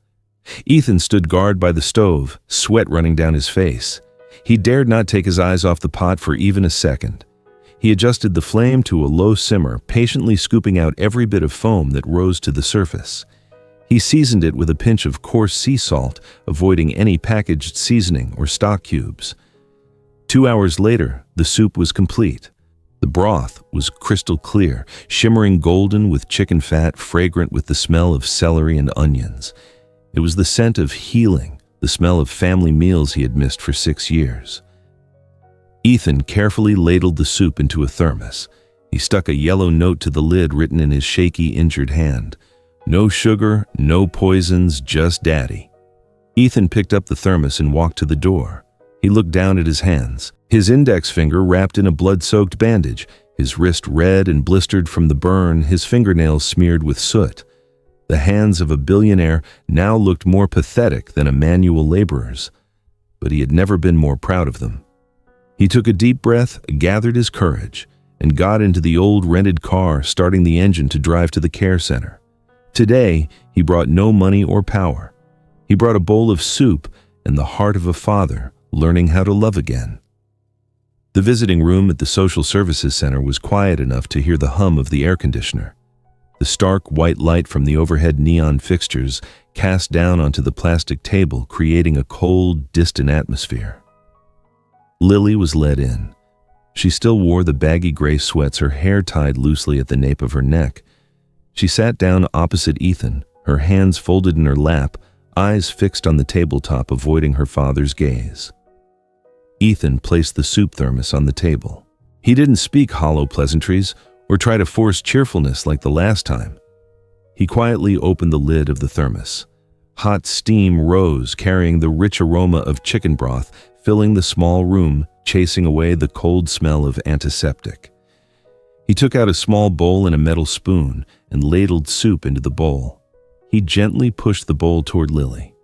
Ethan stood guard by the stove, sweat running down his face. He dared not take his eyes off the pot for even a second. He adjusted the flame to a low simmer, patiently scooping out every bit of foam that rose to the surface. He seasoned it with a pinch of coarse sea salt, avoiding any packaged seasoning or stock cubes. 2 hours later, the soup was complete. The broth was crystal clear, shimmering golden with chicken fat, fragrant with the smell of celery and onions. It was the scent of healing, the smell of family meals he had missed for 6 years. Ethan carefully ladled the soup into a thermos. He stuck a yellow note to the lid written in his shaky, injured hand. No sugar, no poisons, just Daddy. Ethan picked up the thermos and walked to the door. He looked down at his hands, his index finger wrapped in a blood-soaked bandage, his wrist red and blistered from the burn, his fingernails smeared with soot. The hands of a billionaire now looked more pathetic than a manual laborer's, but he had never been more proud of them. He took a deep breath, gathered his courage, and got into the old rented car, starting the engine to drive to the care center. Today, he brought no money or power. He brought a bowl of soup and the heart of a father learning how to love again. The visiting room at the social services center was quiet enough to hear the hum of the air conditioner. The stark white light from the overhead neon fixtures cast down onto the plastic table, creating a cold, distant atmosphere. Lily was led in. She still wore the baggy gray sweats, her hair tied loosely at the nape of her neck. She sat down opposite Ethan, her hands folded in her lap, eyes fixed on the tabletop, avoiding her father's gaze. Ethan placed the soup thermos on the table. He didn't speak hollow pleasantries or try to force cheerfulness like the last time. He quietly opened the lid of the thermos. Hot steam rose, carrying the rich aroma of chicken broth, filling the small room, chasing away the cold smell of antiseptic. He took out a small bowl and a metal spoon and ladled soup into the bowl. He gently pushed the bowl toward Lily.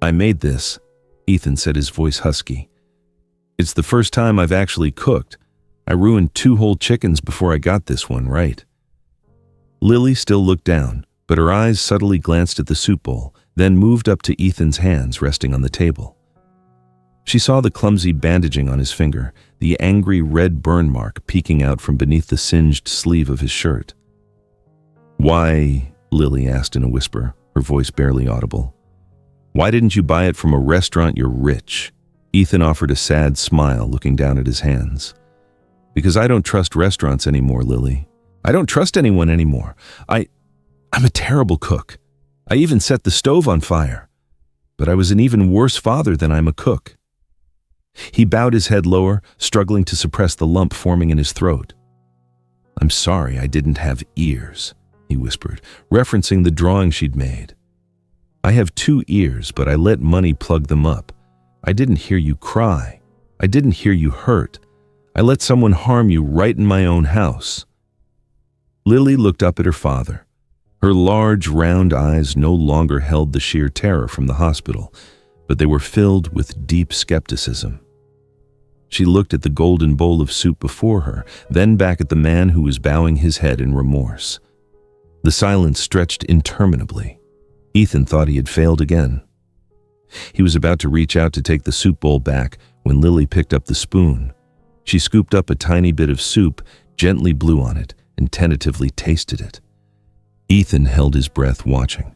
"I made this," Ethan said, his voice husky. "It's the first time I've actually cooked. I ruined 2 whole chickens before I got this one right." Lily still looked down, but her eyes subtly glanced at the soup bowl, then moved up to Ethan's hands resting on the table. She saw the clumsy bandaging on his finger, the angry red burn mark peeking out from beneath the singed sleeve of his shirt. "Why," Lily asked in a whisper, her voice barely audible, "why didn't you buy it from a restaurant? You're rich." Ethan offered a sad smile, looking down at his hands. "Because I don't trust restaurants anymore, Lily. I don't trust anyone anymore. I'm a terrible cook. I even set the stove on fire. But I was an even worse father than I'm a cook." He bowed his head lower, struggling to suppress the lump forming in his throat. "I'm sorry I didn't have ears," he whispered, referencing the drawing she'd made. "I have 2 ears, but I let money plug them up. I didn't hear you cry. I didn't hear you hurt. I let someone harm you right in my own house." Lily looked up at her father. Her large, round eyes no longer held the sheer terror from the hospital, but they were filled with deep skepticism. She looked at the golden bowl of soup before her, then back at the man who was bowing his head in remorse. The silence stretched interminably. Ethan thought he had failed again. He was about to reach out to take the soup bowl back when Lily picked up the spoon. She scooped up a tiny bit of soup, gently blew on it, and tentatively tasted it. Ethan held his breath, watching.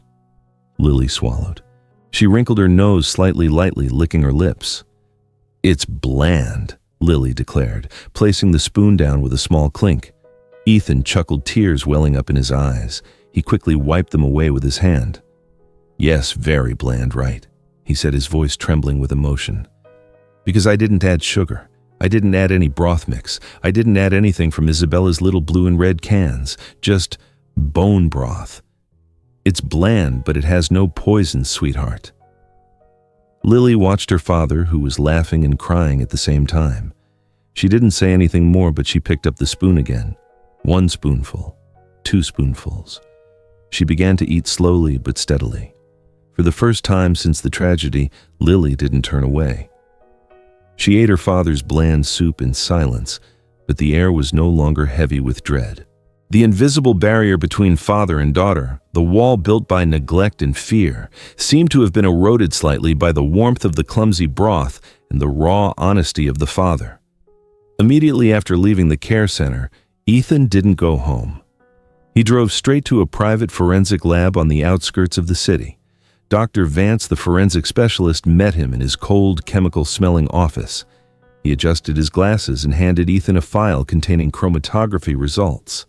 Lily swallowed. She wrinkled her nose slightly, lightly, licking her lips. "It's bland," Lily declared, placing the spoon down with a small clink. Ethan chuckled, tears welling up in his eyes. He quickly wiped them away with his hand. "Yes, very bland, right?" he said, his voice trembling with emotion. "Because I didn't add sugar. I didn't add any broth mix. I didn't add anything from Isabella's little blue and red cans. Just bone broth. It's bland, but it has no poison, sweetheart." Lily watched her father, who was laughing and crying at the same time. She didn't say anything more, but she picked up the spoon again. 1 spoonful, 2 spoonfuls. She began to eat slowly but steadily. For the first time since the tragedy, Lily didn't turn away. She ate her father's bland soup in silence, but the air was no longer heavy with dread. The invisible barrier between father and daughter, the wall built by neglect and fear, seemed to have been eroded slightly by the warmth of the clumsy broth and the raw honesty of the father. Immediately after leaving the care center, Ethan didn't go home. He drove straight to a private forensic lab on the outskirts of the city. Dr. Vance, the forensic specialist, met him in his cold, chemical-smelling office. He adjusted his glasses and handed Ethan a file containing chromatography results.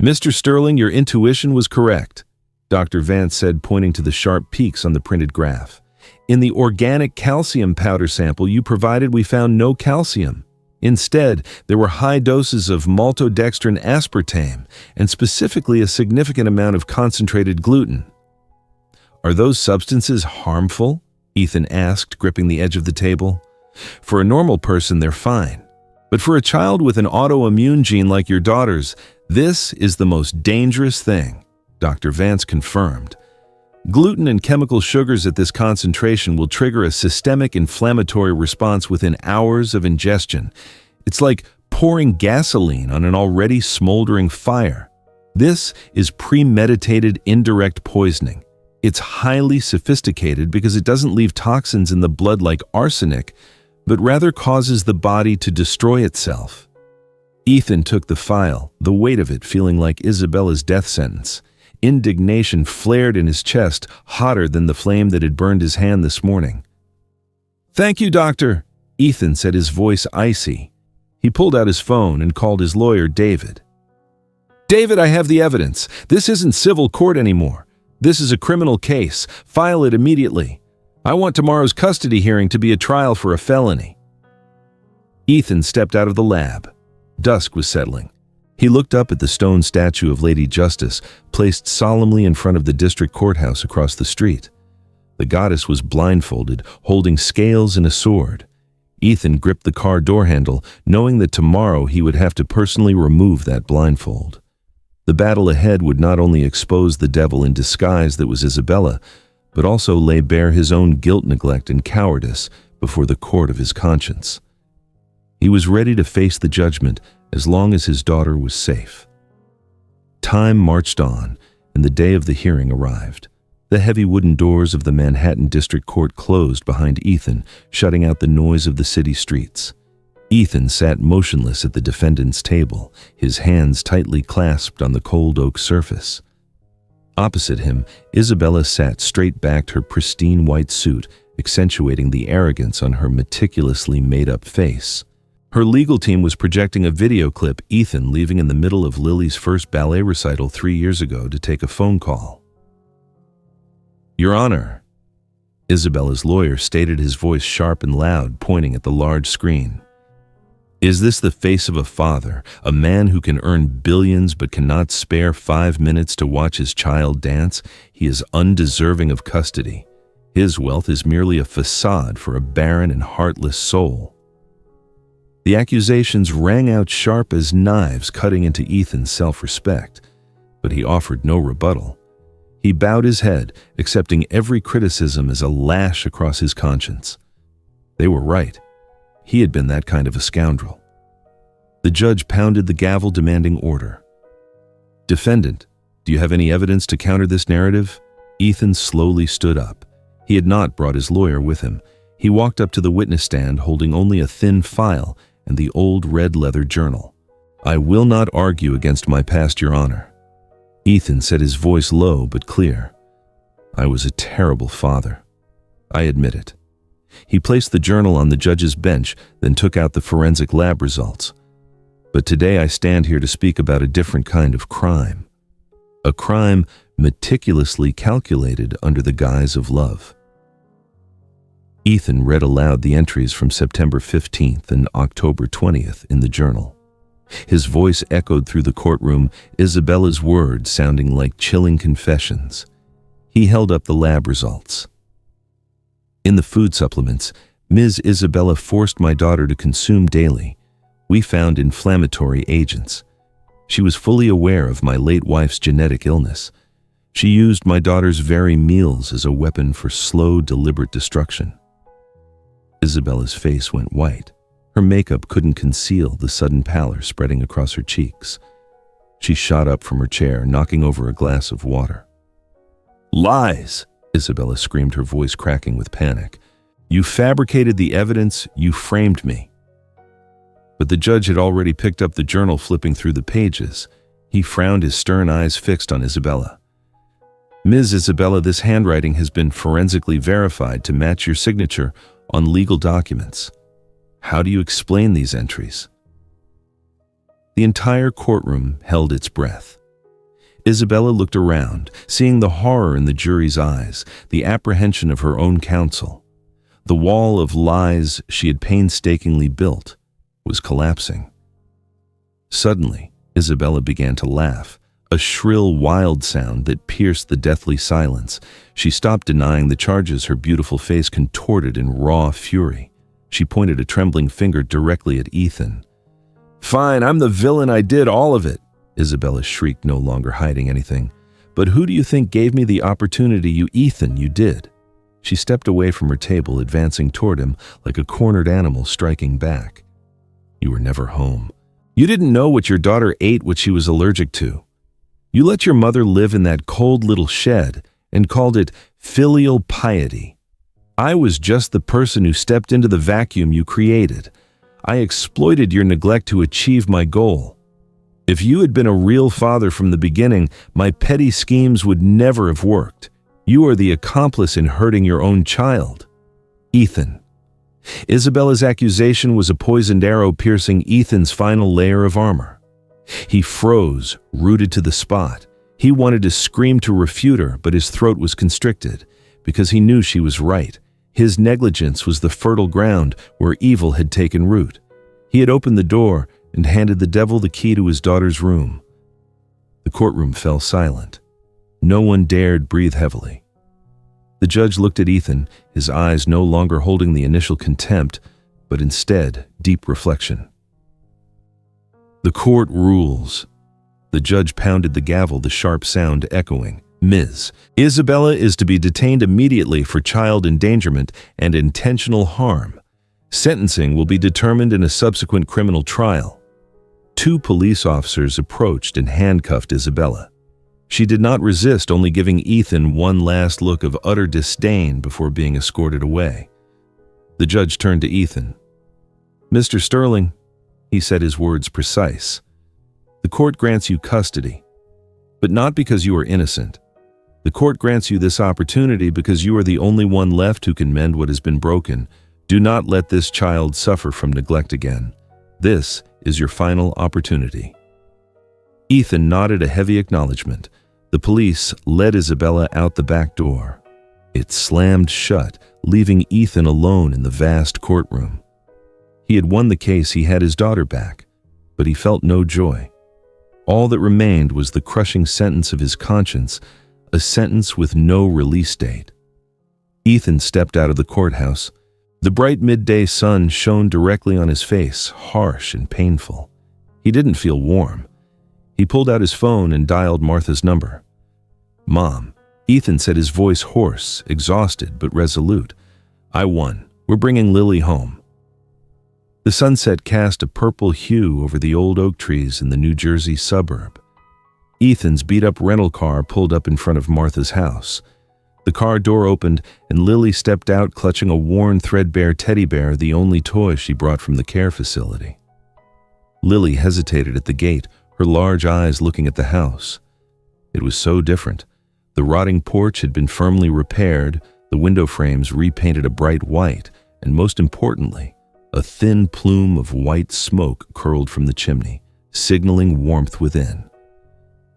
"Mr. Sterling, your intuition was correct," Dr. Vance said, pointing to the sharp peaks on the printed graph. "In the organic calcium powder sample you provided, we found no calcium. Instead, there were high doses of maltodextrin aspartame, and specifically a significant amount of concentrated gluten." "Are those substances harmful?" Ethan asked, gripping the edge of the table. "For a normal person, they're fine. But for a child with an autoimmune gene like your daughter's, this is the most dangerous thing," Dr. Vance confirmed. "Gluten and chemical sugars at this concentration will trigger a systemic inflammatory response within hours of ingestion. It's like pouring gasoline on an already smoldering fire. This is premeditated indirect poisoning. It's highly sophisticated because it doesn't leave toxins in the blood like arsenic, but rather causes the body to destroy itself." Ethan took the file, the weight of it feeling like Isabella's death sentence. Indignation flared in his chest, hotter than the flame that had burned his hand this morning. "Thank you, doctor," Ethan said, his voice icy. He pulled out his phone and called his lawyer, David. "David, I have the evidence. This isn't civil court anymore. This is a criminal case. File it immediately. I want tomorrow's custody hearing to be a trial for a felony." Ethan stepped out of the lab. Dusk was settling. He looked up at the stone statue of Lady Justice, placed solemnly in front of the district courthouse across the street. The goddess was blindfolded, holding scales and a sword. Ethan gripped the car door handle, knowing that tomorrow he would have to personally remove that blindfold. The battle ahead would not only expose the devil in disguise that was Isabella, but also lay bare his own guilt, neglect, and cowardice before the court of his conscience. He was ready to face the judgment as long as his daughter was safe. Time marched on, and the day of the hearing arrived. The heavy wooden doors of the Manhattan District Court closed behind Ethan, shutting out the noise of the city streets. Ethan sat motionless at the defendant's table, his hands tightly clasped on the cold oak surface. Opposite him, Isabella sat straight-backed, her pristine white suit accentuating the arrogance on her meticulously made-up face. Her legal team was projecting a video clip Ethan leaving in the middle of Lily's first ballet recital 3 years ago to take a phone call. "Your Honor," Isabella's lawyer stated, his voice sharp and loud, pointing at the large screen. "Is this the face of a father, a man who can earn billions but cannot spare 5 minutes to watch his child dance? He is undeserving of custody. His wealth is merely a facade for a barren and heartless soul." The accusations rang out sharp as knives, cutting into Ethan's self-respect, but he offered no rebuttal. He bowed his head, accepting every criticism as a lash across his conscience. They were right. He had been that kind of a scoundrel. The judge pounded the gavel, demanding order. "Defendant, do you have any evidence to counter this narrative?" Ethan slowly stood up. He had not brought his lawyer with him. He walked up to the witness stand, holding only a thin file and the old red leather journal. "I will not argue against my past, Your Honor." Ethan said, his voice low but clear. "I was a terrible father. I admit it." He placed the journal on the judge's bench, then took out the forensic lab results. "But today I stand here to speak about a different kind of crime. A crime meticulously calculated under the guise of love." Ethan read aloud the entries from September 15th and October 20th in the journal. His voice echoed through the courtroom, Isabella's words sounding like chilling confessions. He held up the lab results. "In the food supplements Ms. Isabella forced my daughter to consume daily, we found inflammatory agents. She was fully aware of my late wife's genetic illness. She used my daughter's very meals as a weapon for slow, deliberate destruction. Isabella's face went white. Her makeup couldn't conceal the sudden pallor spreading across her cheeks. She shot up from her chair, knocking over a glass of water. "Lies!" Isabella screamed, her voice cracking with panic. "You fabricated the evidence, you framed me." But the judge had already picked up the journal, flipping through the pages. He frowned, his stern eyes fixed on Isabella. "Ms. Isabella, this handwriting has been forensically verified to match your signature on legal documents. How do you explain these entries?" The entire courtroom held its breath. Isabella looked around, seeing the horror in the jury's eyes, the apprehension of her own counsel. The wall of lies she had painstakingly built was collapsing. Suddenly, Isabella began to laugh, a shrill, wild sound that pierced the deathly silence. She stopped denying the charges, her beautiful face contorted in raw fury. She pointed a trembling finger directly at Ethan. "Fine, I'm the villain, I did all of it," Isabella shrieked, no longer hiding anything. "But who do you think gave me the opportunity? You, Ethan, you did." She stepped away from her table, advancing toward him like a cornered animal striking back. "You were never home. You didn't know what your daughter ate, what she was allergic to. You let your mother live in that cold little shed and called it filial piety. I was just the person who stepped into the vacuum you created. I exploited your neglect to achieve my goal. If you had been a real father from the beginning, my petty schemes would never have worked. You are the accomplice in hurting your own child." Ethan. Isabella's accusation was a poisoned arrow piercing Ethan's final layer of armor. He froze, rooted to the spot. He wanted to scream to refute her, but his throat was constricted, because he knew she was right. His negligence was the fertile ground where evil had taken root. He had opened the door and handed the devil the key to his daughter's room. The courtroom fell silent. No one dared breathe heavily. The judge looked at Ethan, his eyes no longer holding the initial contempt, but instead deep reflection. "The court rules." The judge pounded the gavel, the sharp sound echoing. "Ms. Isabella is to be detained immediately for child endangerment and intentional harm. Sentencing will be determined in a subsequent criminal trial." 2 police officers approached and handcuffed Isabella. She did not resist, only giving Ethan one last look of utter disdain before being escorted away. The judge turned to Ethan. "Mr. Sterling," he said, his words precise, "the court grants you custody, but not because you are innocent. The court grants you this opportunity because you are the only one left who can mend what has been broken. Do not let this child suffer from neglect again. This is your final opportunity." Ethan nodded a heavy acknowledgement. The police led Isabella out the back door. It slammed shut, leaving Ethan alone in the vast courtroom. He had won the case, he had his daughter back, but he felt no joy. All that remained was the crushing sentence of his conscience, a sentence with no release date. Ethan stepped out of the courthouse. The bright midday sun shone directly on his face, harsh and painful. He didn't feel warm. He pulled out his phone and dialed Martha's number. "Mom," Ethan said, his voice hoarse, exhausted but resolute. "I won. We're bringing Lily home." The sunset cast a purple hue over the old oak trees in the New Jersey suburb. Ethan's beat-up rental car pulled up in front of Martha's house. The car door opened and Lily stepped out, clutching a worn, threadbare teddy bear, the only toy she brought from the care facility. Lily hesitated at the gate, her large eyes looking at the house. It was so different. The rotting porch had been firmly repaired, the window frames repainted a bright white, and most importantly, a thin plume of white smoke curled from the chimney, signaling warmth within.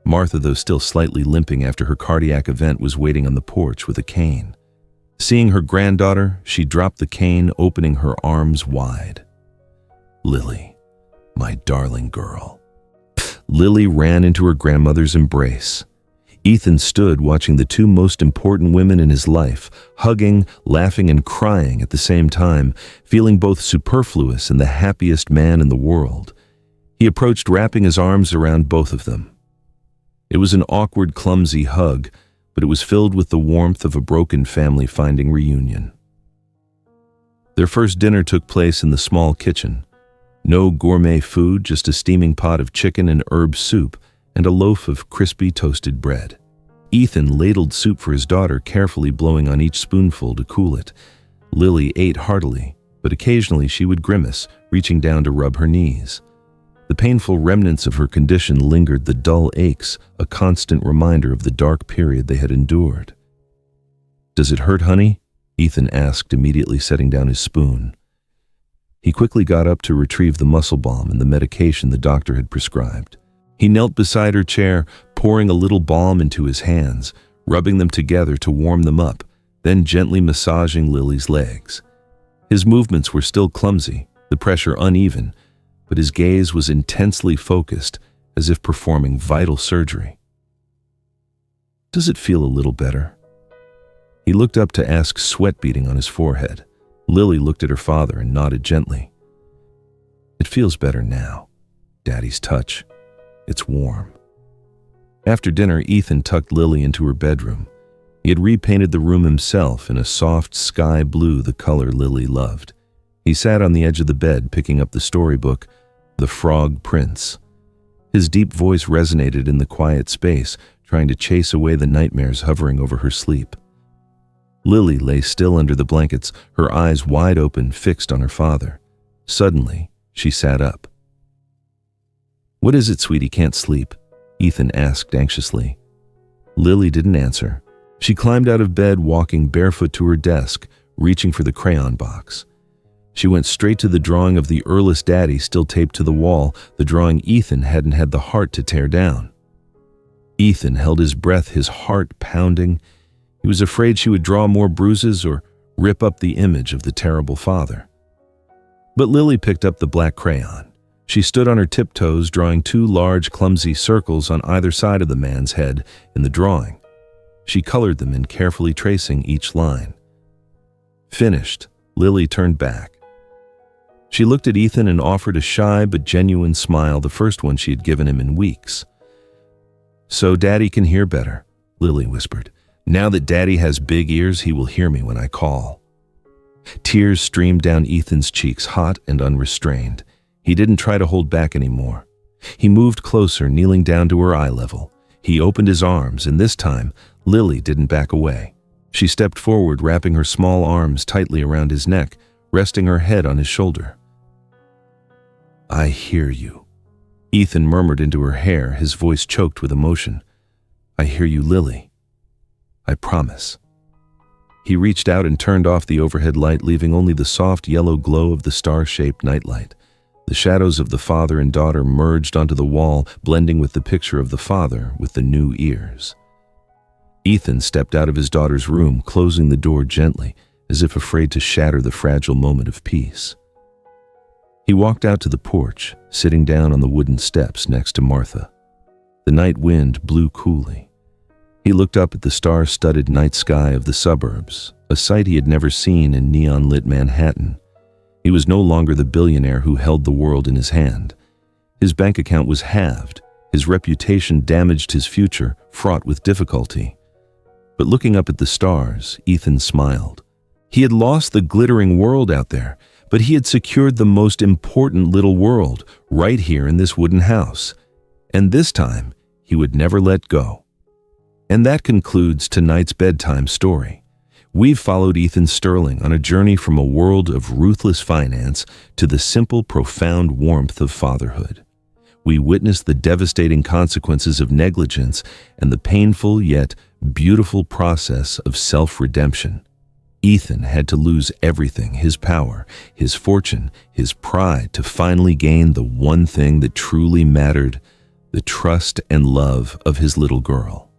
Martha, though still slightly limping after her cardiac event, was waiting on the porch with a cane. Seeing her granddaughter, she dropped the cane, opening her arms wide. "Lily, my darling girl." Lily ran into her grandmother's embrace. Ethan stood watching the 2 most important women in his life, hugging, laughing, and crying at the same time, feeling both superfluous and the happiest man in the world. He approached, wrapping his arms around both of them. It was an awkward, clumsy hug, but it was filled with the warmth of a broken family finding reunion. Their first dinner took place in the small kitchen. No gourmet food, just a steaming pot of chicken and herb soup and a loaf of crispy toasted bread. Ethan ladled soup for his daughter, carefully blowing on each spoonful to cool it. Lily ate heartily, but occasionally she would grimace, reaching down to rub her knees. The painful remnants of her condition lingered, the dull aches, a constant reminder of the dark period they had endured. "Does it hurt, honey?" Ethan asked, immediately setting down his spoon. He quickly got up to retrieve the muscle balm and the medication the doctor had prescribed. He knelt beside her chair, pouring a little balm into his hands, rubbing them together to warm them up, then gently massaging Lily's legs. His movements were still clumsy, the pressure uneven, but his gaze was intensely focused, as if performing vital surgery. "Does it feel a little better?" He looked up to ask, sweat beading on his forehead. Lily looked at her father and nodded gently. "It feels better now. Daddy's touch. It's warm." After dinner, Ethan tucked Lily into her bedroom. He had repainted the room himself in a soft sky blue, the color Lily loved. He sat on the edge of the bed, picking up the storybook, The Frog Prince. His deep voice resonated in the quiet space, trying to chase away the nightmares hovering over her sleep. Lily lay still under the blankets, her eyes wide open, fixed on her father. Suddenly, she sat up. "What is it, sweetie? Can't sleep?" Ethan asked anxiously. Lily didn't answer. She climbed out of bed, walking barefoot to her desk, reaching for the crayon box. She went straight to the drawing of the Earless Daddy still taped to the wall, the drawing Ethan hadn't had the heart to tear down. Ethan held his breath, his heart pounding. He was afraid she would draw more bruises or rip up the image of the terrible father. But Lily picked up the black crayon. She stood on her tiptoes, drawing 2 large, clumsy circles on either side of the man's head in the drawing. She colored them in, carefully tracing each line. Finished, Lily turned back. She looked at Ethan and offered a shy but genuine smile, the first one she had given him in weeks. "So Daddy can hear better," Lily whispered. "Now that Daddy has big ears, he will hear me when I call." Tears streamed down Ethan's cheeks, hot and unrestrained. He didn't try to hold back anymore. He moved closer, kneeling down to her eye level. He opened his arms, and this time, Lily didn't back away. She stepped forward, wrapping her small arms tightly around his neck, resting her head on his shoulder. "I hear you," Ethan murmured into her hair, his voice choked with emotion. "I hear you, Lily. I promise." He reached out and turned off the overhead light, leaving only the soft yellow glow of the star-shaped nightlight. The shadows of the father and daughter merged onto the wall, blending with the picture of the father with the new ears. Ethan stepped out of his daughter's room, closing the door gently, as if afraid to shatter the fragile moment of peace. He walked out to the porch, sitting down on the wooden steps next to Martha. The night wind blew coolly. He looked up at the star-studded night sky of the suburbs, a sight he had never seen in neon-lit Manhattan. He was no longer the billionaire who held the world in his hand. His bank account was halved, his reputation damaged, his future fraught with difficulty. But looking up at the stars, Ethan smiled. He had lost the glittering world out there, but he had secured the most important little world right here in this wooden house. And this time, he would never let go. And that concludes tonight's bedtime story. We've followed Ethan Sterling on a journey from a world of ruthless finance to the simple, profound warmth of fatherhood. We witnessed the devastating consequences of negligence and the painful yet beautiful process of self-redemption. Ethan had to lose everything, his power, his fortune, his pride, to finally gain the one thing that truly mattered, the trust and love of his little girl.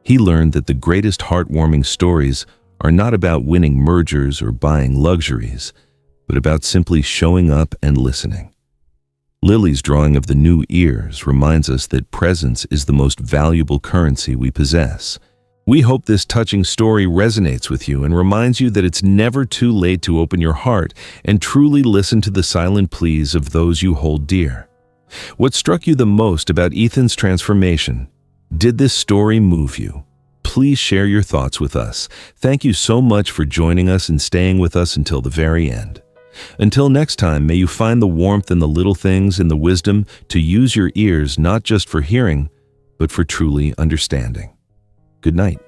He learned that the greatest heartwarming stories are not about winning mergers or buying luxuries, but about simply showing up and listening. Lily's drawing of the new ears reminds us that presence is the most valuable currency we possess. We hope this touching story resonates with you and reminds you that it's never too late to open your heart and truly listen to the silent pleas of those you hold dear. What struck you the most about Ethan's transformation? Did this story move you? Please share your thoughts with us. Thank you so much for joining us and staying with us until the very end. Until next time, may you find the warmth in the little things and the wisdom to use your ears not just for hearing, but for truly understanding. Good night.